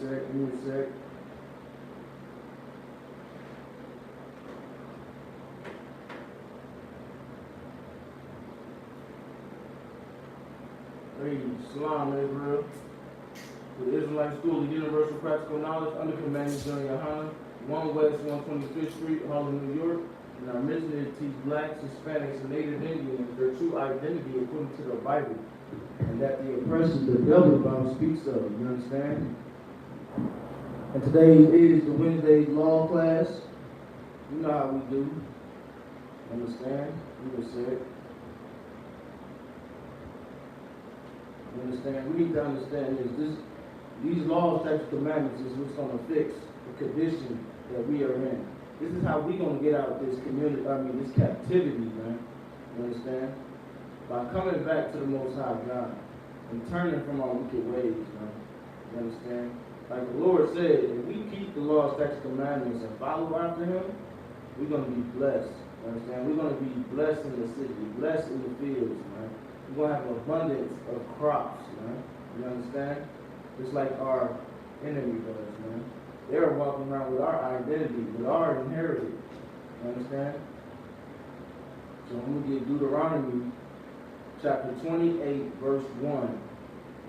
sec. Hey, SHALAM, Israel. The Israelite School of Universal Practical Knowledge under commanding GEN.YAHANNA, 1 West 125th Street, Harlem, New York. And our mission is to teach blacks, Hispanics, and Native Indians their true identity according to the Bible. And that the oppression the devil Bible speaks of, you understand? And today is the Wednesday law class. You know how we do. Understand? You just said. You understand? We need to understand these laws, statutes, commandments is what's going to fix the condition that we are in. This is how we're going to get out of this community, this captivity, man. You understand? By coming back to the Most High God and turning from our wicked ways, man. You understand? Like the Lord said, if we keep the law, statutes, commandments and follow after Him, we're going to be blessed. You understand? We're going to be blessed in the city, blessed in the fields, man. We're going to have an abundance of crops, man. You understand? Just like our enemy does, man. They're walking around with our identity, with our inheritance. You understand? So I'm going to get Deuteronomy chapter 28, verse 1.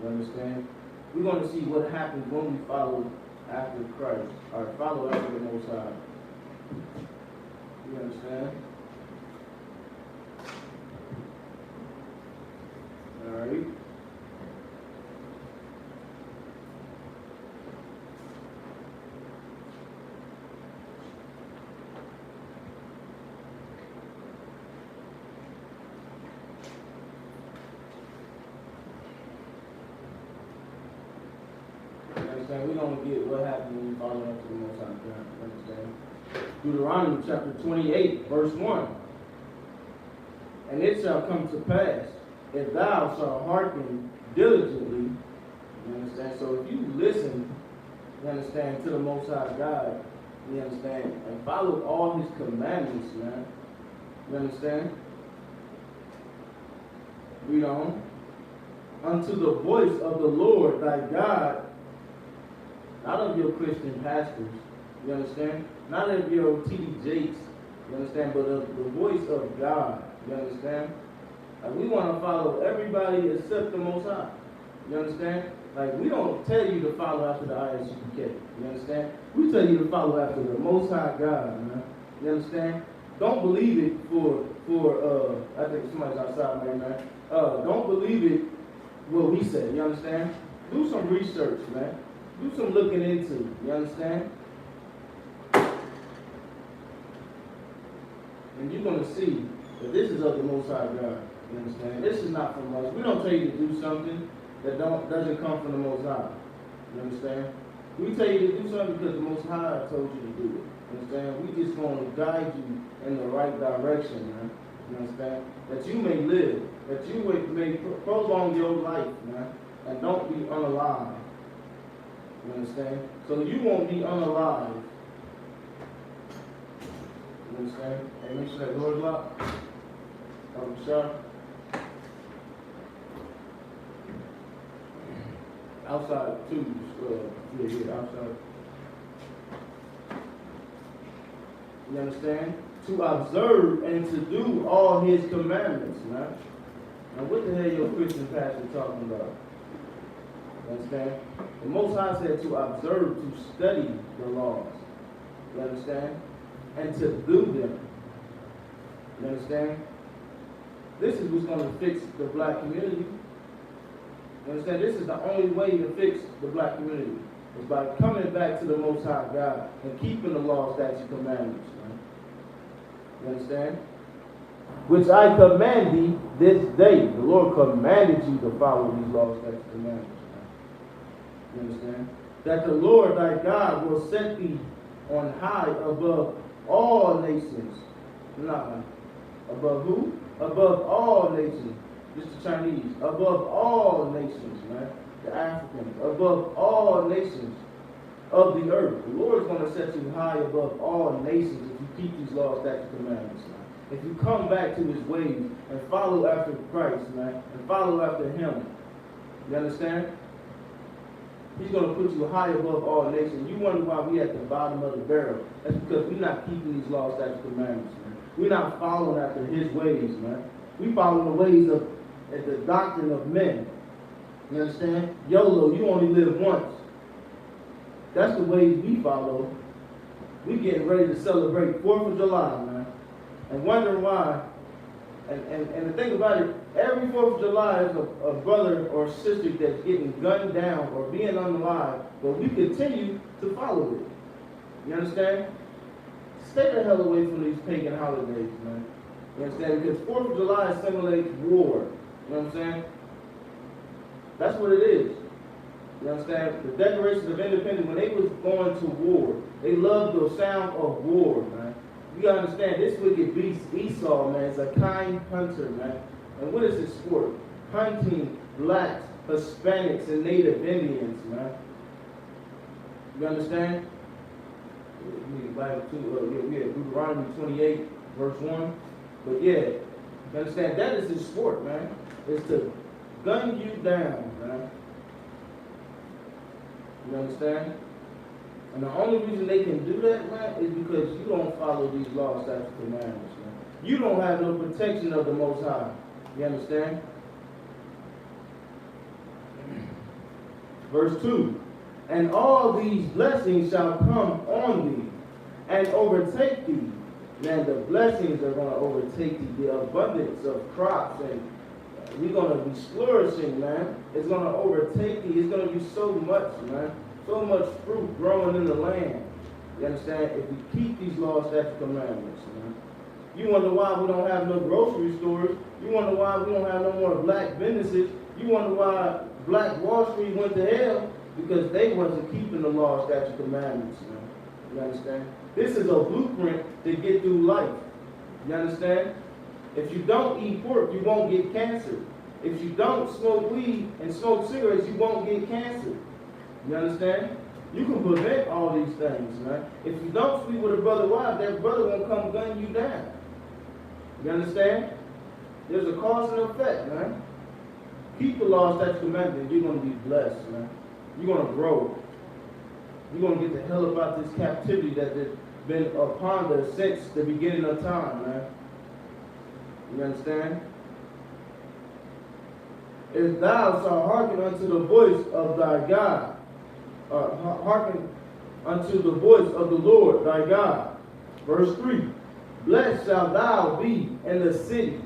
You understand? We're going to see what happens when we follow after Christ, or follow after the Most High. You understand? All right. We're going to get what happens when you follow after the Most High God. Understand? Deuteronomy chapter 28, verse 1. And it shall come to pass, if thou shalt hearken diligently, you understand? So if you listen, you understand, to the Most High God, you understand, and follow all His commandments, man. You understand? Read on. Unto the voice of the Lord thy God, not of your Christian pastors, you understand? Not of your T.D. Jakes, you understand? But of the voice of God, you understand? Like we want to follow everybody except the Most High, you understand? Like we don't tell you to follow after the I.S.U.P.K, you understand? We tell you to follow after the Most High God, man. You understand? Don't believe it for I think somebody's outside right now. Don't believe it what we say, you understand? Do some research, man. Do some looking into, you understand? And you're going to see that this is of the Most High God, you understand? This is not from us. We don't tell you to do something that doesn't come from the Most High, you understand? We tell you to do something because the Most High told you to do it, you understand? We just want to guide you in the right direction, man, you understand? That you may live, that you may prolong your life, man, and don't be unalive. You understand? So you won't be unalive. You understand? Hey, make sure that door's locked. Sure. Outside too. Yeah, outside. You understand? To observe and to do all His commandments, man. Now what the hell your Christian pastor talking about? You understand? The Most High said to observe, to study the laws. You understand? And to do them. You understand? This is what's going to fix the black community. You understand? This is the only way to fix the black community. Is by coming back to the Most High God and keeping the laws, statutes, commandments. Right? You understand? Which I command thee this day. The Lord commanded you to follow these laws, statutes, commandments. You understand? That the Lord thy God will set thee on high above all nations. Nah. Above who? Above all nations. Just the Chinese. Above all nations, man. The Africans. Above all nations of the earth. The Lord is going to set you high above all nations if you keep these laws, statutes, commandments, man. If you come back to His ways and follow after Christ, man, and follow after Him. You understand? He's going to put you high above all nations. You wonder why we at the bottom of the barrel. That's because we're not keeping these laws, statutes, commandments, man. We're not following after his ways, man. We follow the ways of the doctrine of men. You understand? YOLO, you only live once. That's the ways we follow. We getting ready to celebrate 4th of July, man. And wondering why. And the thing about it, every 4th of July is a brother or sister that's getting gunned down or being unalive, but we continue to follow it. You understand? Stay the hell away from these pagan holidays, man. You understand? Because 4th of July simulates war. You know what I'm saying? That's what it is. You understand? The Declaration of Independence, when they was going to war, they loved the sound of war, man. You gotta understand, this wicked beast, Esau, man, is a kind hunter, man. And what is his sport? Hunting blacks, Hispanics, and Native Indians, man. You understand? We have Deuteronomy 28, verse 1. But yeah, you understand, that is his sport, man. It's to gun you down, man. You understand? And the only reason they can do that, man, is because you don't follow these laws, statutes, commandments, man. You don't have no protection of the Most High. You understand? Verse 2. And all these blessings shall come on thee and overtake thee. Man, the blessings are going to overtake thee. The abundance of crops, and we're going to be flourishing, man. It's going to overtake thee. It's going to be so much, man. So much fruit growing in the land. You understand? If we keep these laws, statutes, commandments, man. You wonder why we don't have no grocery stores. You wonder why we don't have no more black businesses. You wonder why Black Wall Street went to hell. Because they wasn't keeping the laws, statutes, commandments, man. You understand? This is a blueprint to get through life. You understand? If you don't eat pork, you won't get cancer. If you don't smoke weed and smoke cigarettes, you won't get cancer. You understand? You can prevent all these things, man. If you don't sleep with a brother wife, that brother won't come gun you down. You understand? There's a cause and effect, man. Keep the laws, statutes, commandments, you're going to be blessed, man. You're going to grow. You're going to get the hell about this captivity that has been upon us since the beginning of time, man. You understand? If thou shalt hearken unto the voice of thy God, hearken unto the voice of the Lord thy God. Verse 3. Blessed shalt thou be in the city,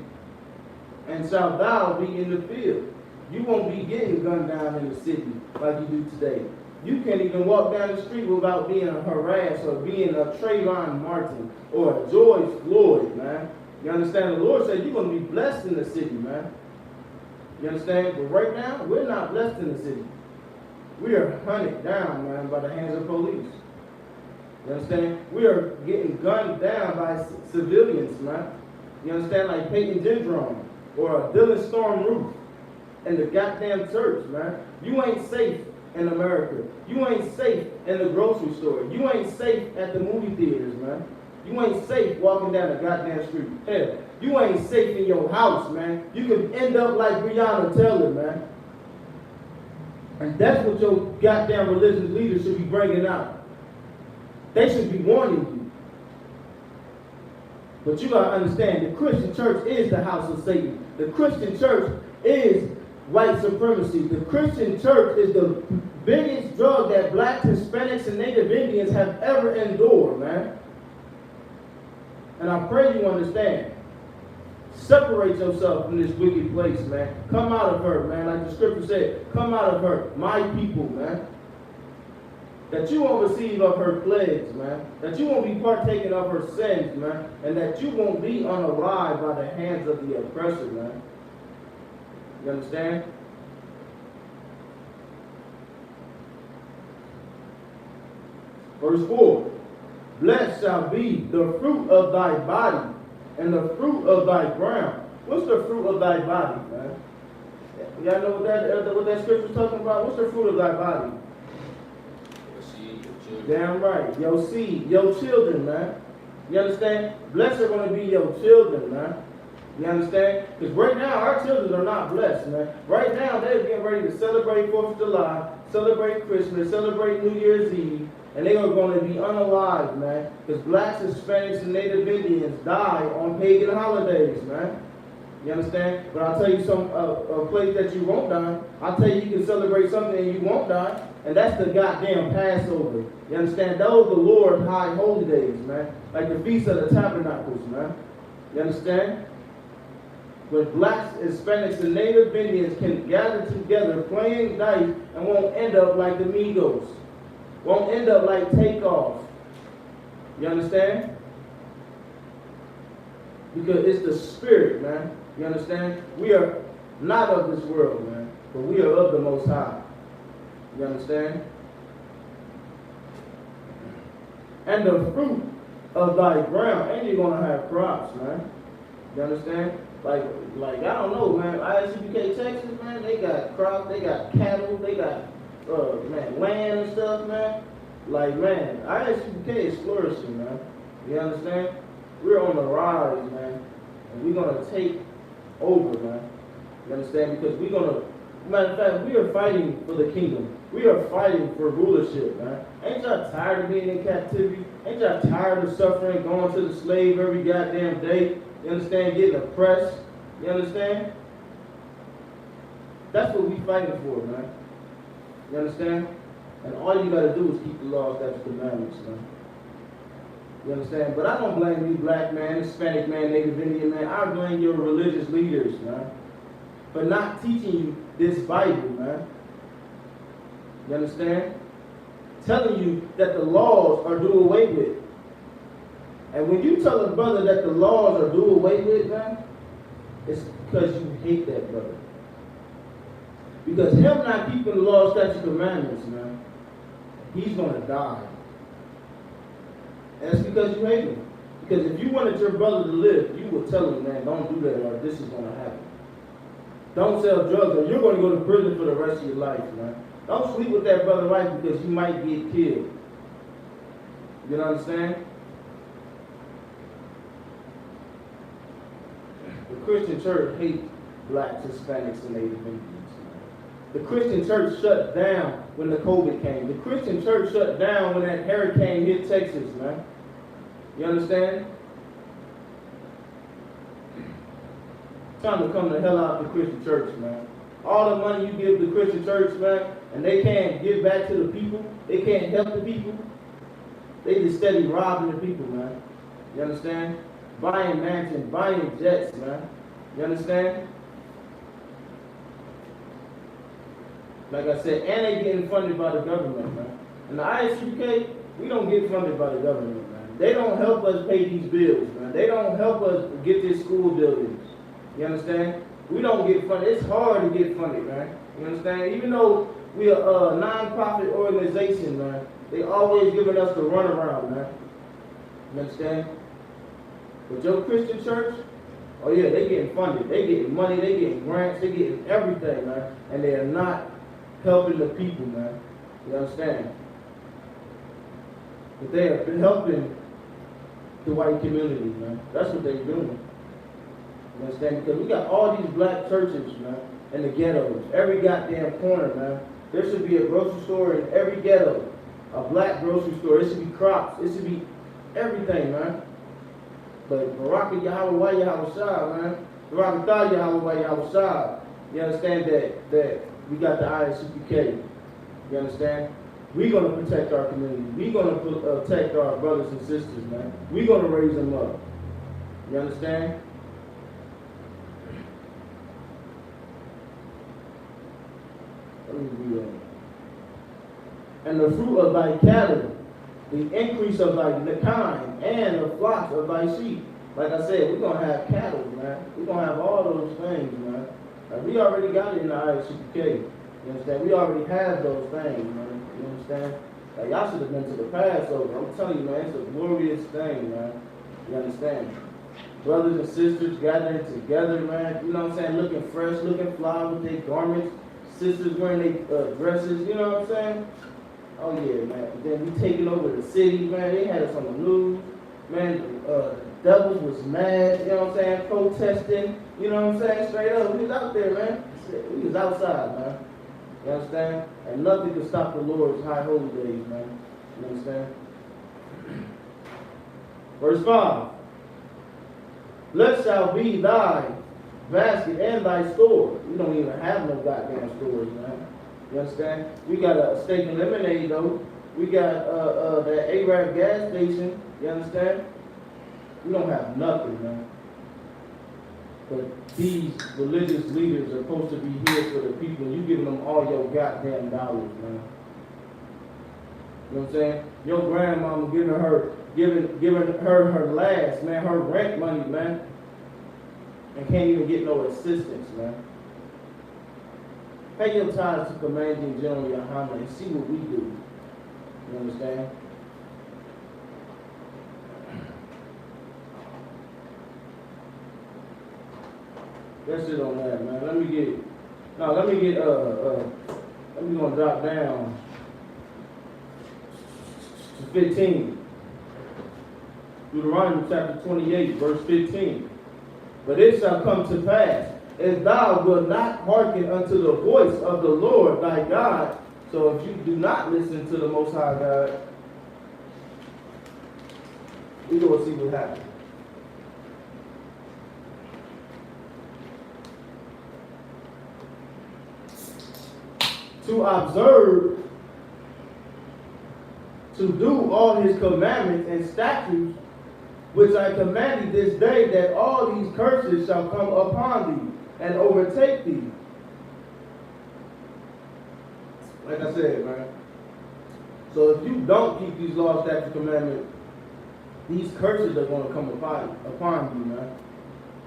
and shalt thou be in the field. You won't be getting gunned down in the city like you do today. You can't even walk down the street without being harassed or being a Trayvon Martin or a George Floyd, man. You understand? The Lord said you're going to be blessed in the city, man. You understand? But right now, we're not blessed in the city. We are hunted down, man, by the hands of police. You understand? We are getting gunned down by civilians, man. You understand? Like Peyton Gendron or Dylan Storm Roof in the goddamn church, man. You ain't safe in America. You ain't safe in the grocery store. You ain't safe at the movie theaters, man. You ain't safe walking down the goddamn street. Hell, you ain't safe in your house, man. You could end up like Breonna Taylor, man. And that's what your goddamn religious leaders should be bringing out. They should be warning you. But you gotta understand, the Christian church is the house of Satan. The Christian church is white supremacy. The Christian church is the biggest drug that blacks, Hispanics, and Native Indians have ever endured, man. And I pray you understand. Separate yourself from this wicked place, man. Come out of her, man. Like the scripture said, come out of her, my people, man. That you won't receive of her plagues, man. That you won't be partaking of her sins, man. And that you won't be unalive by the hands of the oppressor, man. You understand? Verse 4. Blessed shall be the fruit of thy body and the fruit of thy ground. What's the fruit of thy body, man? Y'all know what that scripture is talking about? What's the fruit of thy body? Your seed, your children. Damn right. Your seed, your children, man. You understand? Blessed are going to be your children, man. You understand? Because right now, our children are not blessed, man. Right now, they're getting ready to celebrate 4th of July, celebrate Christmas, celebrate New Year's Eve, and they are going to be unalived, man. Because blacks, Hispanics, and Native Indians die on pagan holidays, man. You understand? But I'll tell you a place that you won't die. I'll tell you can celebrate something and you won't die. And that's the goddamn Passover. You understand? Those are the Lord's high holy days, man. Like the Feast of the Tabernacles, man. You understand? But blacks, Hispanics, and Native Indians can gather together playing dice and won't end up like the Migos. Won't end up like Takeoff. You understand? Because it's the spirit, man. You understand? We are not of this world, man. But we are of the Most High. You understand? And the fruit of thy ground. And you're going to have crops, man. You understand? Like I don't know, man. I.S.U.P.K. Texas, man, they got crops, they got cattle, they got, man, land and stuff, man. Like, man, I.S.U.P.K. is flourishing, man. You understand? We're on the rise, man. And we're going to take over, man. You understand? Because we're going to, matter of fact, we are fighting for the kingdom. We are fighting for rulership, man. Ain't y'all tired of being in captivity? Ain't y'all tired of suffering, going to the slave every goddamn day? You understand? Getting oppressed. You understand? That's what we fighting for, man. You understand? And all you gotta do is keep the laws, statutes, commandments, man. You understand? But I don't blame you, black man, Hispanic man, Native Indian man. I blame your religious leaders, man, for not teaching you this Bible, man. You understand? Telling you that the laws are do away with. And when you tell a brother that the laws are do away with, man, it's because you hate that brother. Because him not keeping the law, statutes, commandments, man, he's going to die. And it's because you hate him. Because if you wanted your brother to live, you would tell him, man, don't do that or this is going to happen. Don't sell drugs or you're going to go to prison for the rest of your life, man. Don't sleep with that brother wife because you might get killed. You understand? The Christian church hates blacks, Hispanics, and Native Indians. The Christian church shut down when the COVID came. The Christian church shut down when that hurricane hit Texas, man. You understand? Time to come the hell out of the Christian church, man. All the money you give the Christian church, man, and they can't give back to the people. They can't help the people. They just steady robbing the people, man. You understand? Buying mansions, buying jets, man. You understand? Like I said, and they getting funded by the government, man. And the I.S.U.P.K, we don't get funded by the government, man. They don't help us pay these bills, man. They don't help us get these school buildings. You understand? We don't get funded. It's hard to get funded, man. You understand? Even though we are a non-profit organization, man, they always giving us the runaround, man. You understand? But your Christian church, oh yeah, they getting funded. They getting money. They getting grants. They getting everything, man. And they are not helping the people, man. You understand? But they are helping the white community, man. That's what they're doing. You understand? Because we got all these black churches, man, in the ghettos. Every goddamn corner, man. There should be a grocery store in every ghetto. A black grocery store. It should be crops. It should be everything, man. But Baraka Yahweh Yahweh Shah, man. Baraka Yahweh Yahweh Shah. You understand that we got the I.S.U.P.K. You understand? We're going to protect our community. We're going to protect our brothers and sisters, man. We're going to raise them up. You understand? Let me read on. And the fruit of thy cattle, the increase of thy kind, and the flocks of thy sheep. Like I said, we're going to have cattle, man. We're going to have all those things, man. Like we already got it in the I.S.U.P.K. You understand? We already have those things, man. You understand? Like y'all should have been to the Passover. I'm telling you, man, it's a glorious thing, man. You understand? Brothers and sisters gathering together, man. You know what I'm saying? Looking fresh, looking fly with their garments. Sisters wearing their dresses. You know what I'm saying? Oh yeah, man. Then we taking over the city, man. They had us on the news. man, devils was mad, you know what I'm saying, protesting, you know what I'm saying, straight up. We was out there, man. We was outside, man. You understand? And nothing could stop the Lord's high holy days, man. You understand? Verse 5. Blessed shall be thy basket and thy store. We don't even have no goddamn stores, man. You understand? We got a steak and lemonade, though. We got that Arab gas station. You understand? We don't have nothing, man. But these religious leaders are supposed to be here for the people. You giving them all your goddamn dollars, man. You know what I'm saying? Your grandmama giving her last, man, her rent money, man. And can't even get no assistance, man. Pay your tithes to Commanding Gen.YAHANNA and see what we do. You understand? That's it on that, man. Let me gonna drop down to 15. Deuteronomy chapter 28, verse 15. But it shall come to pass, if thou wilt not hearken unto the voice of the Lord thy God. So if you do not listen to the Most High God, we're going to see what happens. To observe, to do all his commandments and statutes, which I command thee this day, that all these curses shall come upon thee and overtake thee. Like I said, man. So if you don't keep these laws, statutes, commandments, these curses are going to come upon you, man.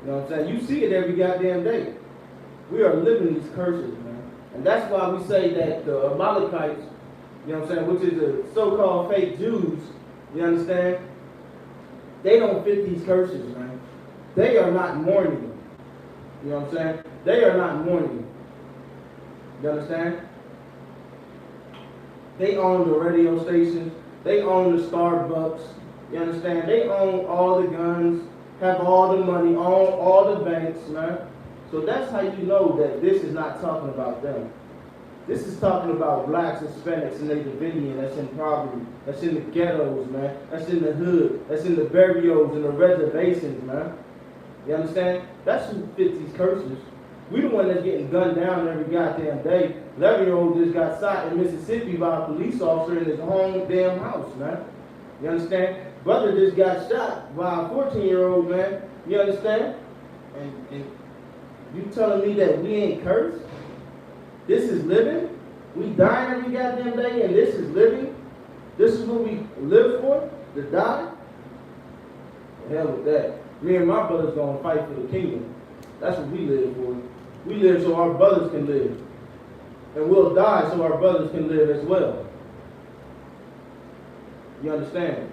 You know what I'm saying? You see it every goddamn day. We are living these curses, man. And that's why we say that the Amalekites, you know what I'm saying, which is the so-called fake Jews, you understand? They don't fit these curses, man. They are not mourning. You know what I'm saying? They are not mourning. You understand? They own the radio stations. They own the Starbucks. You understand? They own all the guns, have all the money, own all the banks, man. So that's how you know that this is not talking about them. This is talking about blacks, Hispanics, and Native Indian that's in poverty, that's in the ghettos, man, that's in the hood, that's in the barrios and the reservations, man. You understand? That's who fits these curses. We the one that's getting gunned down every goddamn day. 11-year-old just got shot in Mississippi by a police officer in his home damn house, man. You understand? Brother just got shot by a 14-year-old, man. You understand? And you telling me that we ain't cursed? This is living? We dying every goddamn day and this is living? This is what we live for? To die? The hell with that. Me and my brothers gonna fight for the kingdom. That's what we live for. We live so our brothers can live. And we'll die so our brothers can live as well. You understand?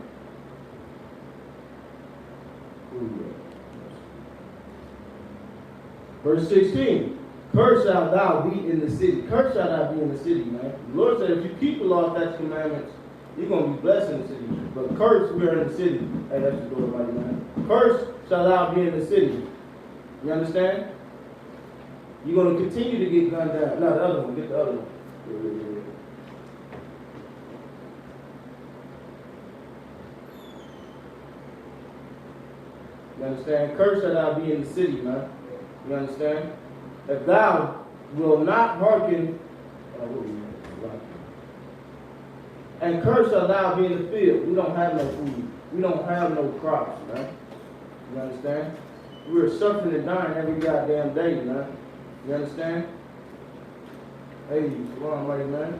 Verse 16. Cursed shalt thou be in the city. Cursed shalt thou be in the city, man. The Lord said if you keep the law, statutes, commandments, you're going to be blessed in the city. But cursed, we are in the city. Hey, that's the door, buddy, man. Cursed shalt thou be in the city. You understand? You're going to continue to get gunned down. No, the other one. Get the other one. You understand? Cursed shalt thou be in the city, man. You understand? If thou will not hearken, and cursed shalt thou be in the field. We don't have no food. We don't have no crops, man. You understand? We're suffering and dying every goddamn day, man. You understand? Hey, shalom, right, man.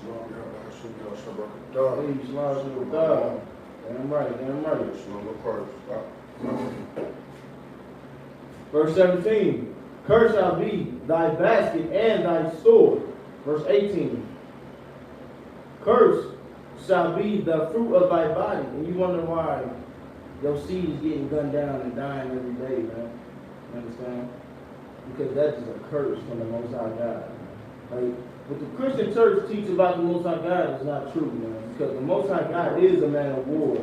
Shalom, Hey, shalom, God. Damn right, damn right. Verse 17. Cursed shall be thy basket and thy store. Verse 18. Cursed shall be the fruit of thy body. And you wonder why your seed is getting gunned down and dying every day, man. You understand? Because that is a curse from the Most High God. Like, what the Christian church teaches about the Most High God is not true, man. Because the Most High God is a man of war.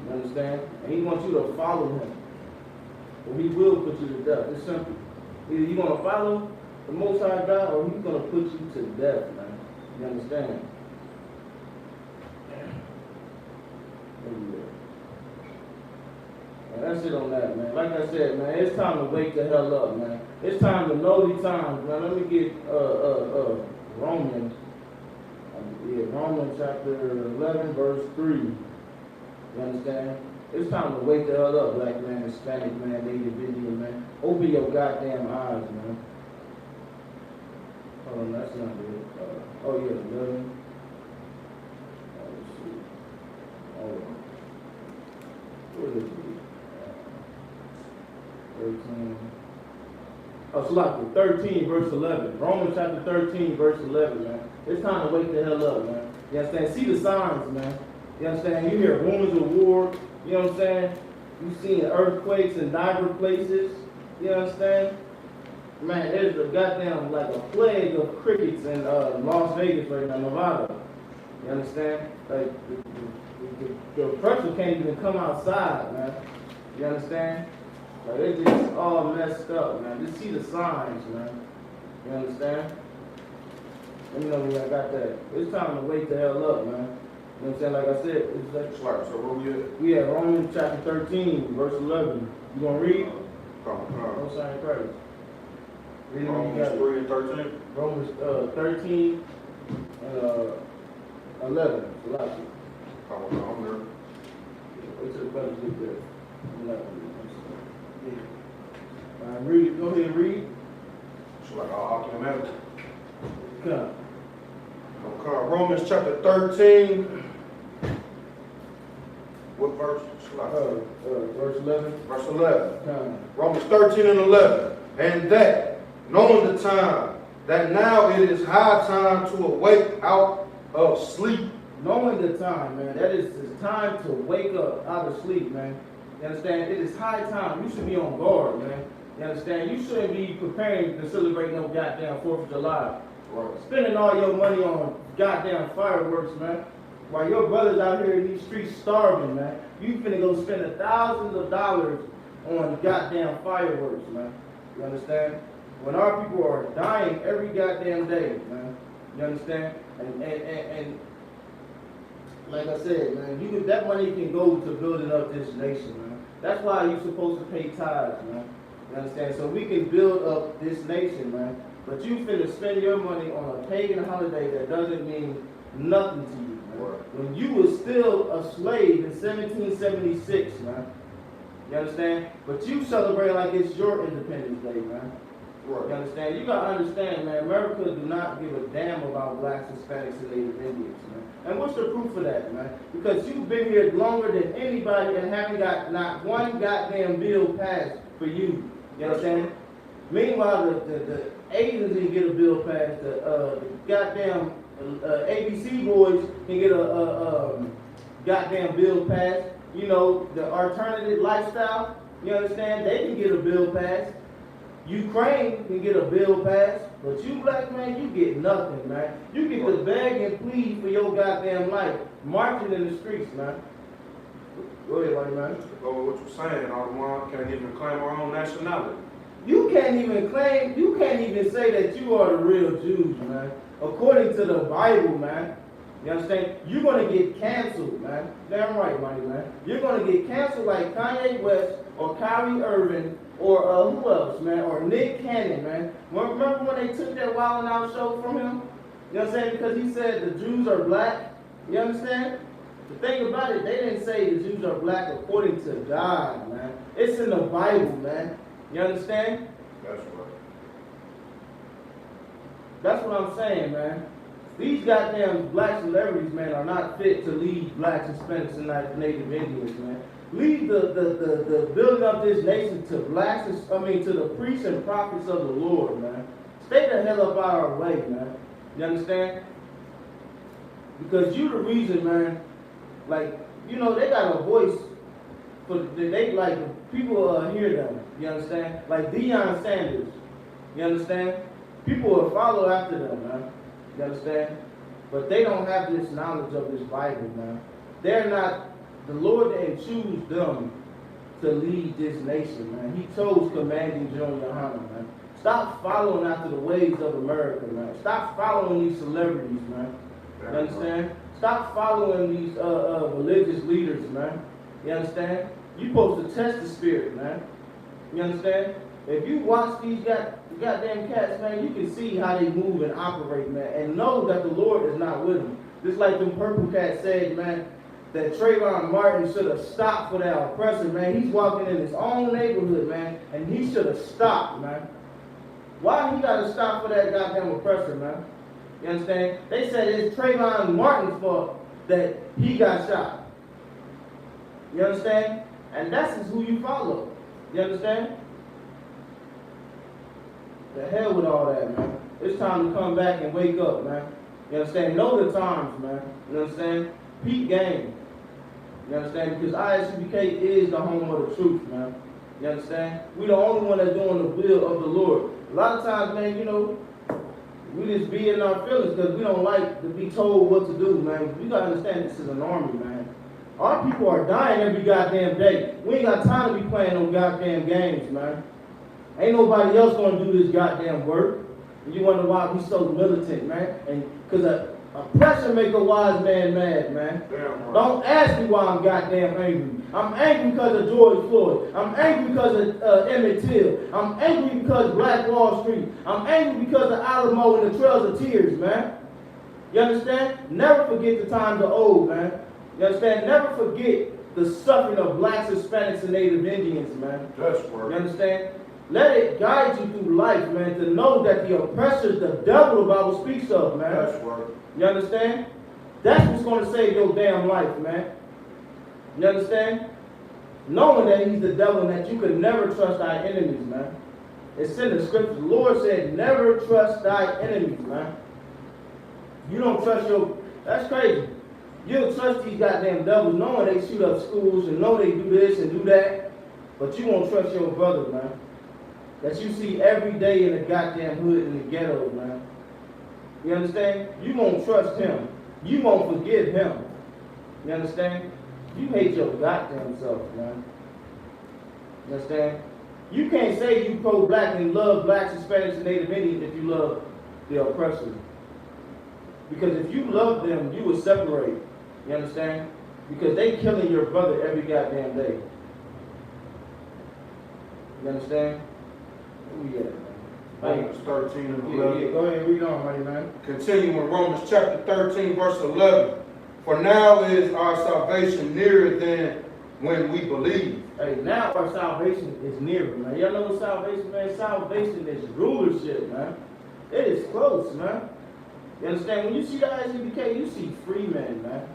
You understand? And he wants you to follow him. Or he will put you to death. It's simple. Either you're going to follow the Most High God or he's going to put you to death, man. You understand? And that's it on that, man. Like I said, man, it's time to wake the hell up, man. It's time to know the times, man. Let me get Romans. Romans chapter 11, verse 3. You understand? It's time to wake the hell up, black man, Hispanic man, Native Indian man. Open your goddamn eyes, man. Hold on, that's not it. Oh yeah, 11. Let's see. Hold on. What is it? 13. Oh, Salaki, 13, verse 11. Romans chapter 13, verse 11, man. It's time to wake the hell up, man. You understand? See the signs, man. You understand? You hear rumors of war. You know what I'm saying? You see earthquakes in diverse places. You understand? Man, there's a goddamn, like a plague of crickets in Las Vegas right now, Nevada. You understand? Like, the oppressor can't even come outside, man. You understand? Like, it's just all messed up, man. Just see the signs, man. You understand? Let me know when I got that. It's time to wake the hell up, man. You know what I'm saying? Like I said, it's like... So where we at? We at Romans chapter 13, verse 11. You gonna read? No sign of Christ. Read it when you Romans got it. 3 and 13. Romans 13 and 11. Salaki. I'm there. Wait till the brothers get there. 11. Yeah. All right, read. Go ahead and read. So like all automatic. Come. Okay, Romans chapter 13. What verse? Verse 11. Verse 11. Come. Romans 13 and 11. And that, knowing the time, that now it is high time to awake out of sleep. Knowing the time, man. That is it's time to wake up out of sleep, man. You understand? It is high time. You should be on guard, man. You understand? You shouldn't be preparing to celebrate no goddamn 4th of July. Right. Spending all your money on goddamn fireworks, man. While your brothers out here in these streets starving, man. You finna go spend thousands of dollars on goddamn fireworks, man. You understand? When our people are dying every goddamn day, man. You understand? And like I said, man, that money can go to building up this nation, man. That's why you're supposed to pay tithes, man. You understand? So we can build up this nation, man. But you finna spend your money on a pagan holiday that doesn't mean nothing to you, man. Right. When you was still a slave in 1776, man. You understand? But you celebrate like it's your Independence Day, man. Right. You understand? You gotta understand, man, America do not give a damn about blacks, Hispanics, and Native Indians, man. And what's the proof of that, man? Because you've been here longer than anybody and haven't got not one goddamn bill passed for you. You understand? Meanwhile, the Asians didn't get a bill passed. The goddamn ABC boys can get a goddamn bill passed. You know, the alternative lifestyle, you understand? They can get a bill passed. Ukraine can get a bill passed, but you black man, you get nothing, man. You get to beg and plead for your goddamn life, marching in the streets, man. Go ahead, white man. Just to go with what you're saying, all the while can't even claim our own nationality. You can't even say that you are the real Jews, man. According to the Bible, man. You understand? You're gonna get canceled, man. Damn right, money, man. You're gonna get canceled like Kanye West or Kyrie Irving or who else, man? Or Nick Cannon, man. Remember when they took that Wild 'N Out show from him? You know what I'm saying? Because he said the Jews are black. You understand? The thing about it, they didn't say the Jews are black according to God, man. It's in the Bible, man. You understand? That's right. That's what I'm saying, man. These goddamn black celebrities, man, are not fit to lead blacks, Hispanics, and Native Indians, man. Lead the building of this nation to blacks, to the priests and prophets of the Lord, man. Stay the hell up out of our way, man. You understand? Because you the reason, man. Like, you know, they got a voice for they like people hear them. You understand? Like Deion Sanders. You understand? People will follow after them, man. You understand? But they don't have this knowledge of this Bible, man. They're not The Lord didn't choose them to lead this nation, man. He chose commanding GEN.YAHANNA, man. Stop following after the ways of America, man. Stop following these celebrities, man. You understand? Stop following these religious leaders, man. You understand? You supposed to test the spirit, man. You understand? If you watch these goddamn cats, man, you can see how they move and operate, man, and know that the Lord is not with them. Just like them purple cats said, man, that Trayvon Martin should have stopped for that oppressor, man. He's walking in his own neighborhood, man, and he should have stopped, man. Why he got to stop for that goddamn oppressor, man? You understand? They said it's Trayvon Martin's fault that he got shot. You understand? And that's who you follow. You understand? The hell with all that, man. It's time to come back and wake up, man. You understand? Know the times, man. You understand? Peak game. You understand? Because I.S.U.P.K is the home of the truth, man. You understand? We the only one that's doing the will of the Lord. A lot of times, man, you know, we just be in our feelings because we don't like to be told what to do, man. You gotta understand this is an army, man. Our people are dying every goddamn day. We ain't got time to be playing no goddamn games, man. Ain't nobody else gonna do this goddamn work. And you wonder why we so militant, man. And because oppression make a wise man mad, man. Damn right. Don't ask me why I'm goddamn angry. I'm angry because of George Floyd. I'm angry because of Emmett Till. I'm angry because of Black Wall Street. I'm angry because of Alamo and the Trails of Tears, man. You understand? Never forget the times of old, man. You understand? Never forget the suffering of blacks, Hispanics, and Native Indians, man. That's You word. understand? Let it guide you through life, man, to know that the oppressor is the devil the Bible speaks of, man. That's word. You understand? That's what's going to save your damn life, man. You understand? Knowing that he's the devil and that you can never trust thy enemies, man. It's in the scripture. The Lord said, never trust thy enemies, man. You don't trust your... That's crazy. You'll trust these goddamn devils knowing they shoot up schools and know they do this and do that. But you won't trust your brother, man. That you see every day in the goddamn hood in the ghettos, man. You understand? You won't trust him. You won't forgive him. You understand? You hate your goddamn self, man. You understand? You can't say you pro-black and love blacks, Hispanics, and Native Indians if you love the oppressor. Because if you love them, you will separate. You understand? Because they killing your brother every goddamn day. You understand? Where we at, man? Romans 13 and 11. Yeah, go ahead, read on, buddy, man. Continuing Romans chapter 13, verse 11. For now is our salvation nearer than when we believe. Hey, now our salvation is nearer, man. Y'all know what salvation, man? Salvation is rulership, man. It is close, man. You understand? When you see the I.S.U.P.K, you see free men, man.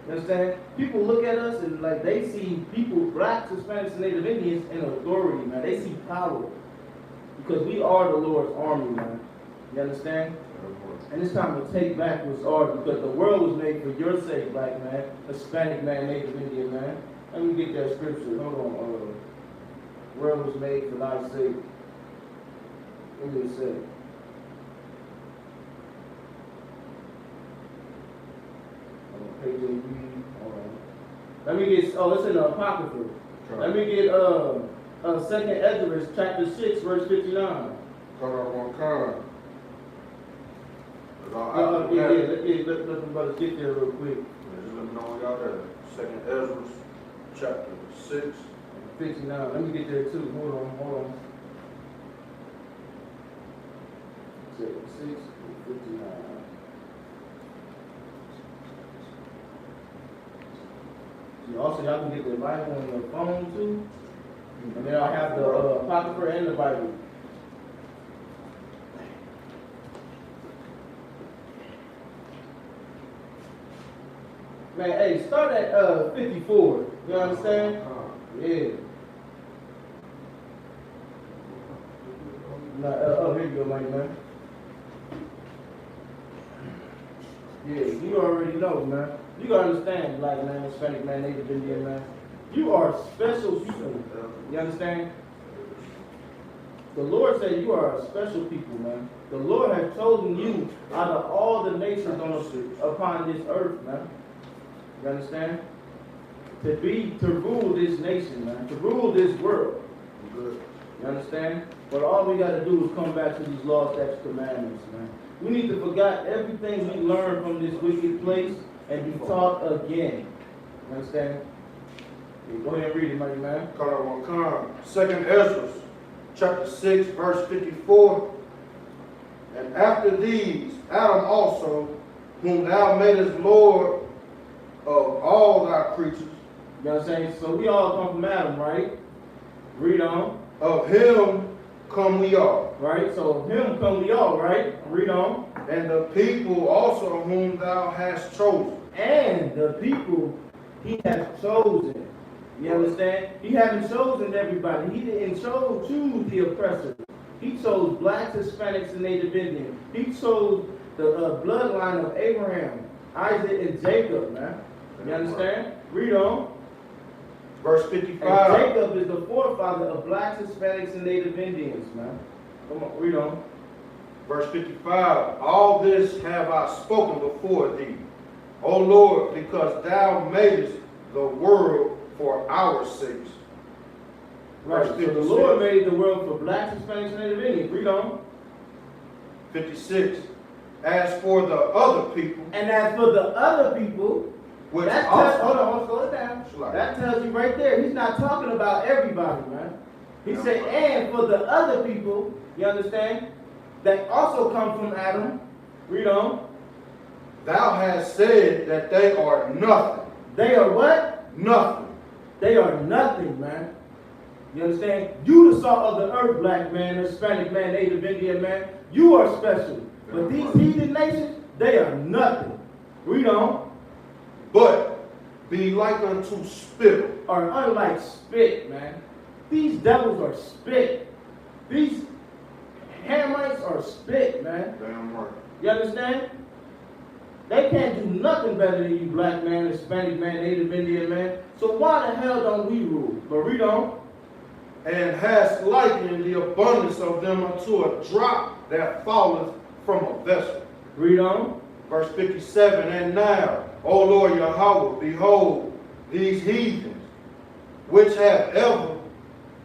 You understand? People look at us and like they see people, blacks, Hispanics, and Native Indians in authority, man. They see power. Because we are the Lord's army, man. You understand? And it's time to take back what's ours because the world was made for your sake, black man, Hispanic man, Native Indian man. Let me get that scripture. Hold on. The world was made for thy sake. What did it say? Page 8. Hold on. Let me get, it's in the Apocrypha. Let me get 2nd Ezra, chapter 6, verse 59. Cut off one kind. Let them brothers get there real quick. Just let me know when y'all there. 2nd Ezra, chapter 6. 59. Let me get there too. Hold on. 6, 59. Also, y'all can get the Bible on your phone too. And then I'll have the Apocrypha and the Bible. Man, hey, start at 54. You understand? Yeah. Here you go, man. Yeah, you already know, man. You gotta understand, black man, Hispanic man, Native Indian man. You are special people. You understand? The Lord said you are a special people, man. The Lord has chosen you out of all the nations upon this earth, man. You understand? to rule this nation, man, to rule this world. Good. You understand? But all we got to do is come back to these laws, statutes, commandments, man. We need to forget everything we learned from this wicked place and be taught again. You understand? Yeah, go ahead and read it, mighty man. Second Ezra, chapter 6, verse 54. And after these, Adam also, whom thou madest Lord of all thy creatures. You know what I'm saying? So we all come from Adam, right? Read on. Of him come we all. Right? So of him come we all, right? Read on. And the people also whom thou hast chosen. And the people he has chosen. You understand? He haven't chosen everybody. He didn't choose the oppressor. He chose blacks, Hispanics, and Native Indians. He chose the bloodline of Abraham, Isaac, and Jacob, man. You understand? Read on. Verse And 55. Jacob is the forefather of blacks, Hispanics, and Native Indians, man. Come on, read on. Verse 55. All this have I spoken before thee, O Lord, because thou madest the world for our sakes. Right. So the Lord made the world for blacks, Hispanics, and Native Indians. Read on. 56. As for the other people, And as for the other people, which that also, hold on, slow it down. That tells you right there, he's not talking about everybody, man. He said, and for the other people, you understand, that also come from Adam. Read on. thou hast said that they are nothing. They are what? Nothing. They are nothing, man. You understand? You the salt of the earth, black man, Hispanic man, Native Indian man. You are special. But these heathen nations, they are nothing. Read on. But be like unto spittle. Are unlike spit, man. These devils are spit. These Hamites are spit, man. Damn right. You understand? They can't do nothing better than you, black man, Hispanic man, Native Indian man. So why the hell don't we rule? But read on. And hast likened the abundance of them unto a drop that falleth from a vessel. Read on. Verse 57. And now, O Lord Yahweh, behold these heathens, which have ever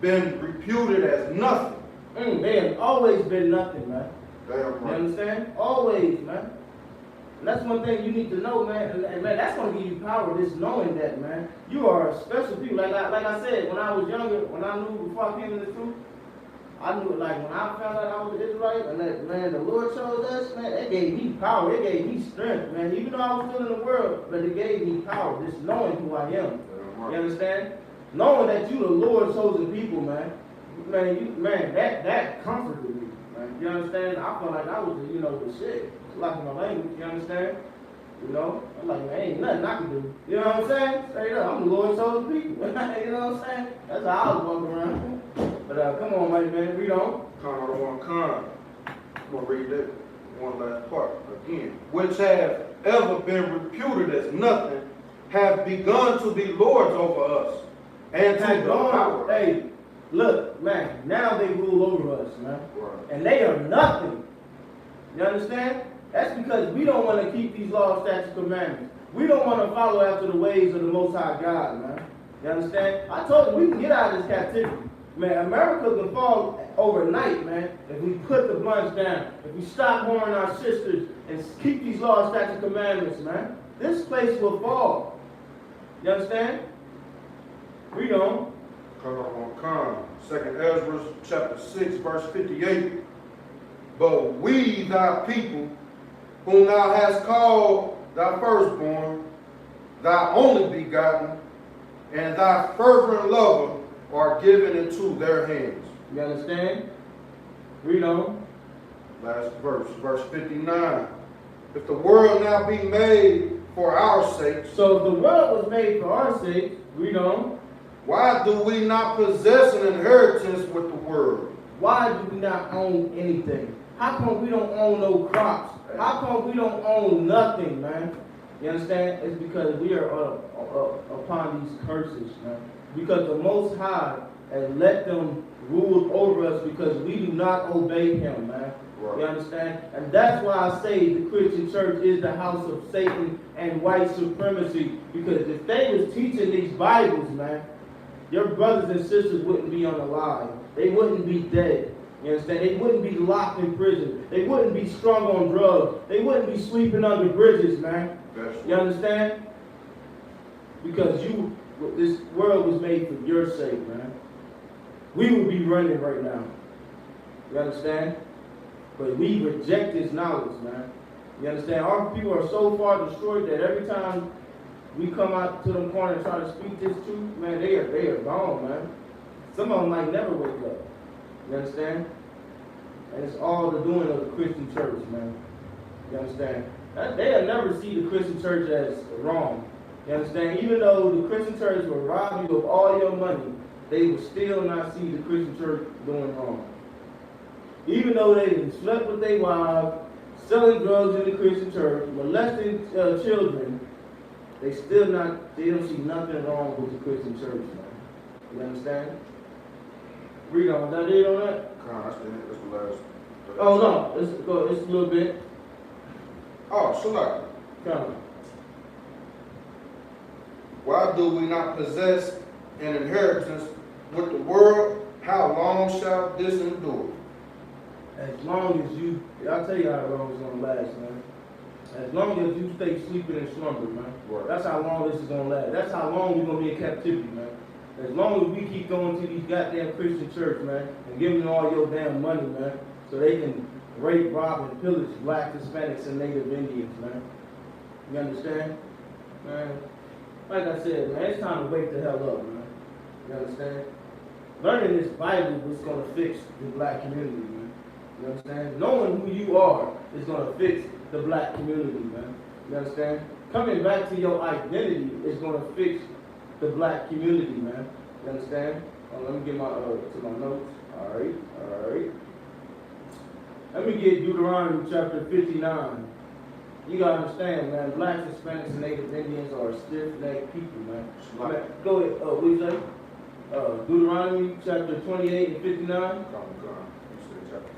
been reputed as nothing. They have always been nothing, man. Damn You right. understand? Always, man. And that's one thing you need to know, man. And man, that's gonna give you power, just knowing that, man. You are a special people. Like I said, when I was younger, when I knew before I came to the truth, I knew, like, when I found out I was an Israelite, and that, man, the Lord chose us, man, it gave me power, it gave me strength, man. Even though I was still in the world, but it gave me power, just knowing who I am. Damn You right. understand? Knowing that you the Lord's chosen people, man. Man, that comforted me, man. You understand? I felt like I was, the shit. It's like my language, you understand? You know? I'm like, man, ain't nothing I can do. You know what I'm saying? Straight up, I'm the Lord's chosen people. You know what I'm saying? That's how I was walking around. But come on, man, read on. I'm going to read that one last part again. Which have ever been reputed as nothing, have begun to be lords over us. And to Have gone, power. hey, look, man, now they rule over us, man. Right. And they are nothing. You understand? That's because we don't want to keep these laws, statutes, commandments. We don't want to follow after the ways of the Most High God, man. You understand? I told you, we can get out of this captivity. Man, America can fall overnight, man, if we put the blunts down, if we stop harming our sisters and keep these laws, statutes, commandments, man. This place will fall. You understand? Read on. Second Ezra chapter 6 verse 58. But we thy people, whom thou hast called thy firstborn, thy only begotten, and thy fervent lover, are given into their hands. You understand? Read on. Last verse, verse 59. If the world now be made for our sakes, So if the world was made for our sake, read on. why do we not possess an inheritance with the world? Why do we not own anything? How come we don't own no crops? How come we don't own nothing, man? You understand? It's because we are upon these curses, man. Because the Most High has let them rule over us because we do not obey Him, man. Right. You understand? And that's why I say the Christian church is the house of Satan and white supremacy. Because if they was teaching these Bibles, man, your brothers and sisters wouldn't be on the line. They wouldn't be dead. You understand? They wouldn't be locked in prison. They wouldn't be strung on drugs. They wouldn't be sleeping under bridges, man. You understand? Because this world was made for your sake, man. We would be running right now. You understand? But we reject this knowledge, man. You understand? Our people are so far destroyed that every time we come out to them corner and try to speak this truth, man, they are gone, man. Some of them might never wake up. You understand? And it's all the doing of the Christian church, man. You understand? They'll never see the Christian church as wrong. You understand? Even though the Christian church will rob you of all your money, they will still not see the Christian church doing wrong. Even though they slept with their wives, selling drugs in the Christian church, molesting children, they don't see nothing wrong with the Christian church, man. You understand? Read on. Is that it on that? That's the last. Oh no, it's a little bit. Oh, SHALAM. Come. Why do we not possess an inheritance with the world? How long shall this endure? As long as I'll tell you how long it's gonna last, man. As long as you stay sleeping and slumber, man. Right. That's how long this is gonna last. That's how long we're gonna be in captivity, man. As long as we keep going to these goddamn Christian church, man, and giving them all your damn money, man, so they can rape, rob, and pillage black, Hispanics, and Native Indians, man. You understand? Man, like I said, man, it's time to wake the hell up, man. You understand? Learning this Bible is gonna fix the black community, man. You understand? Knowing who you are is gonna fix the black community, man. You understand? Coming back to your identity is gonna fix the black community, man. You understand? Let me get my to my notes. All right. Let me get Deuteronomy chapter 59. You gotta understand, man. Blacks, Hispanics, and Native Indians are stiff-necked people, man. Go ahead. What you say? Deuteronomy chapter 28 and 59. You said chapter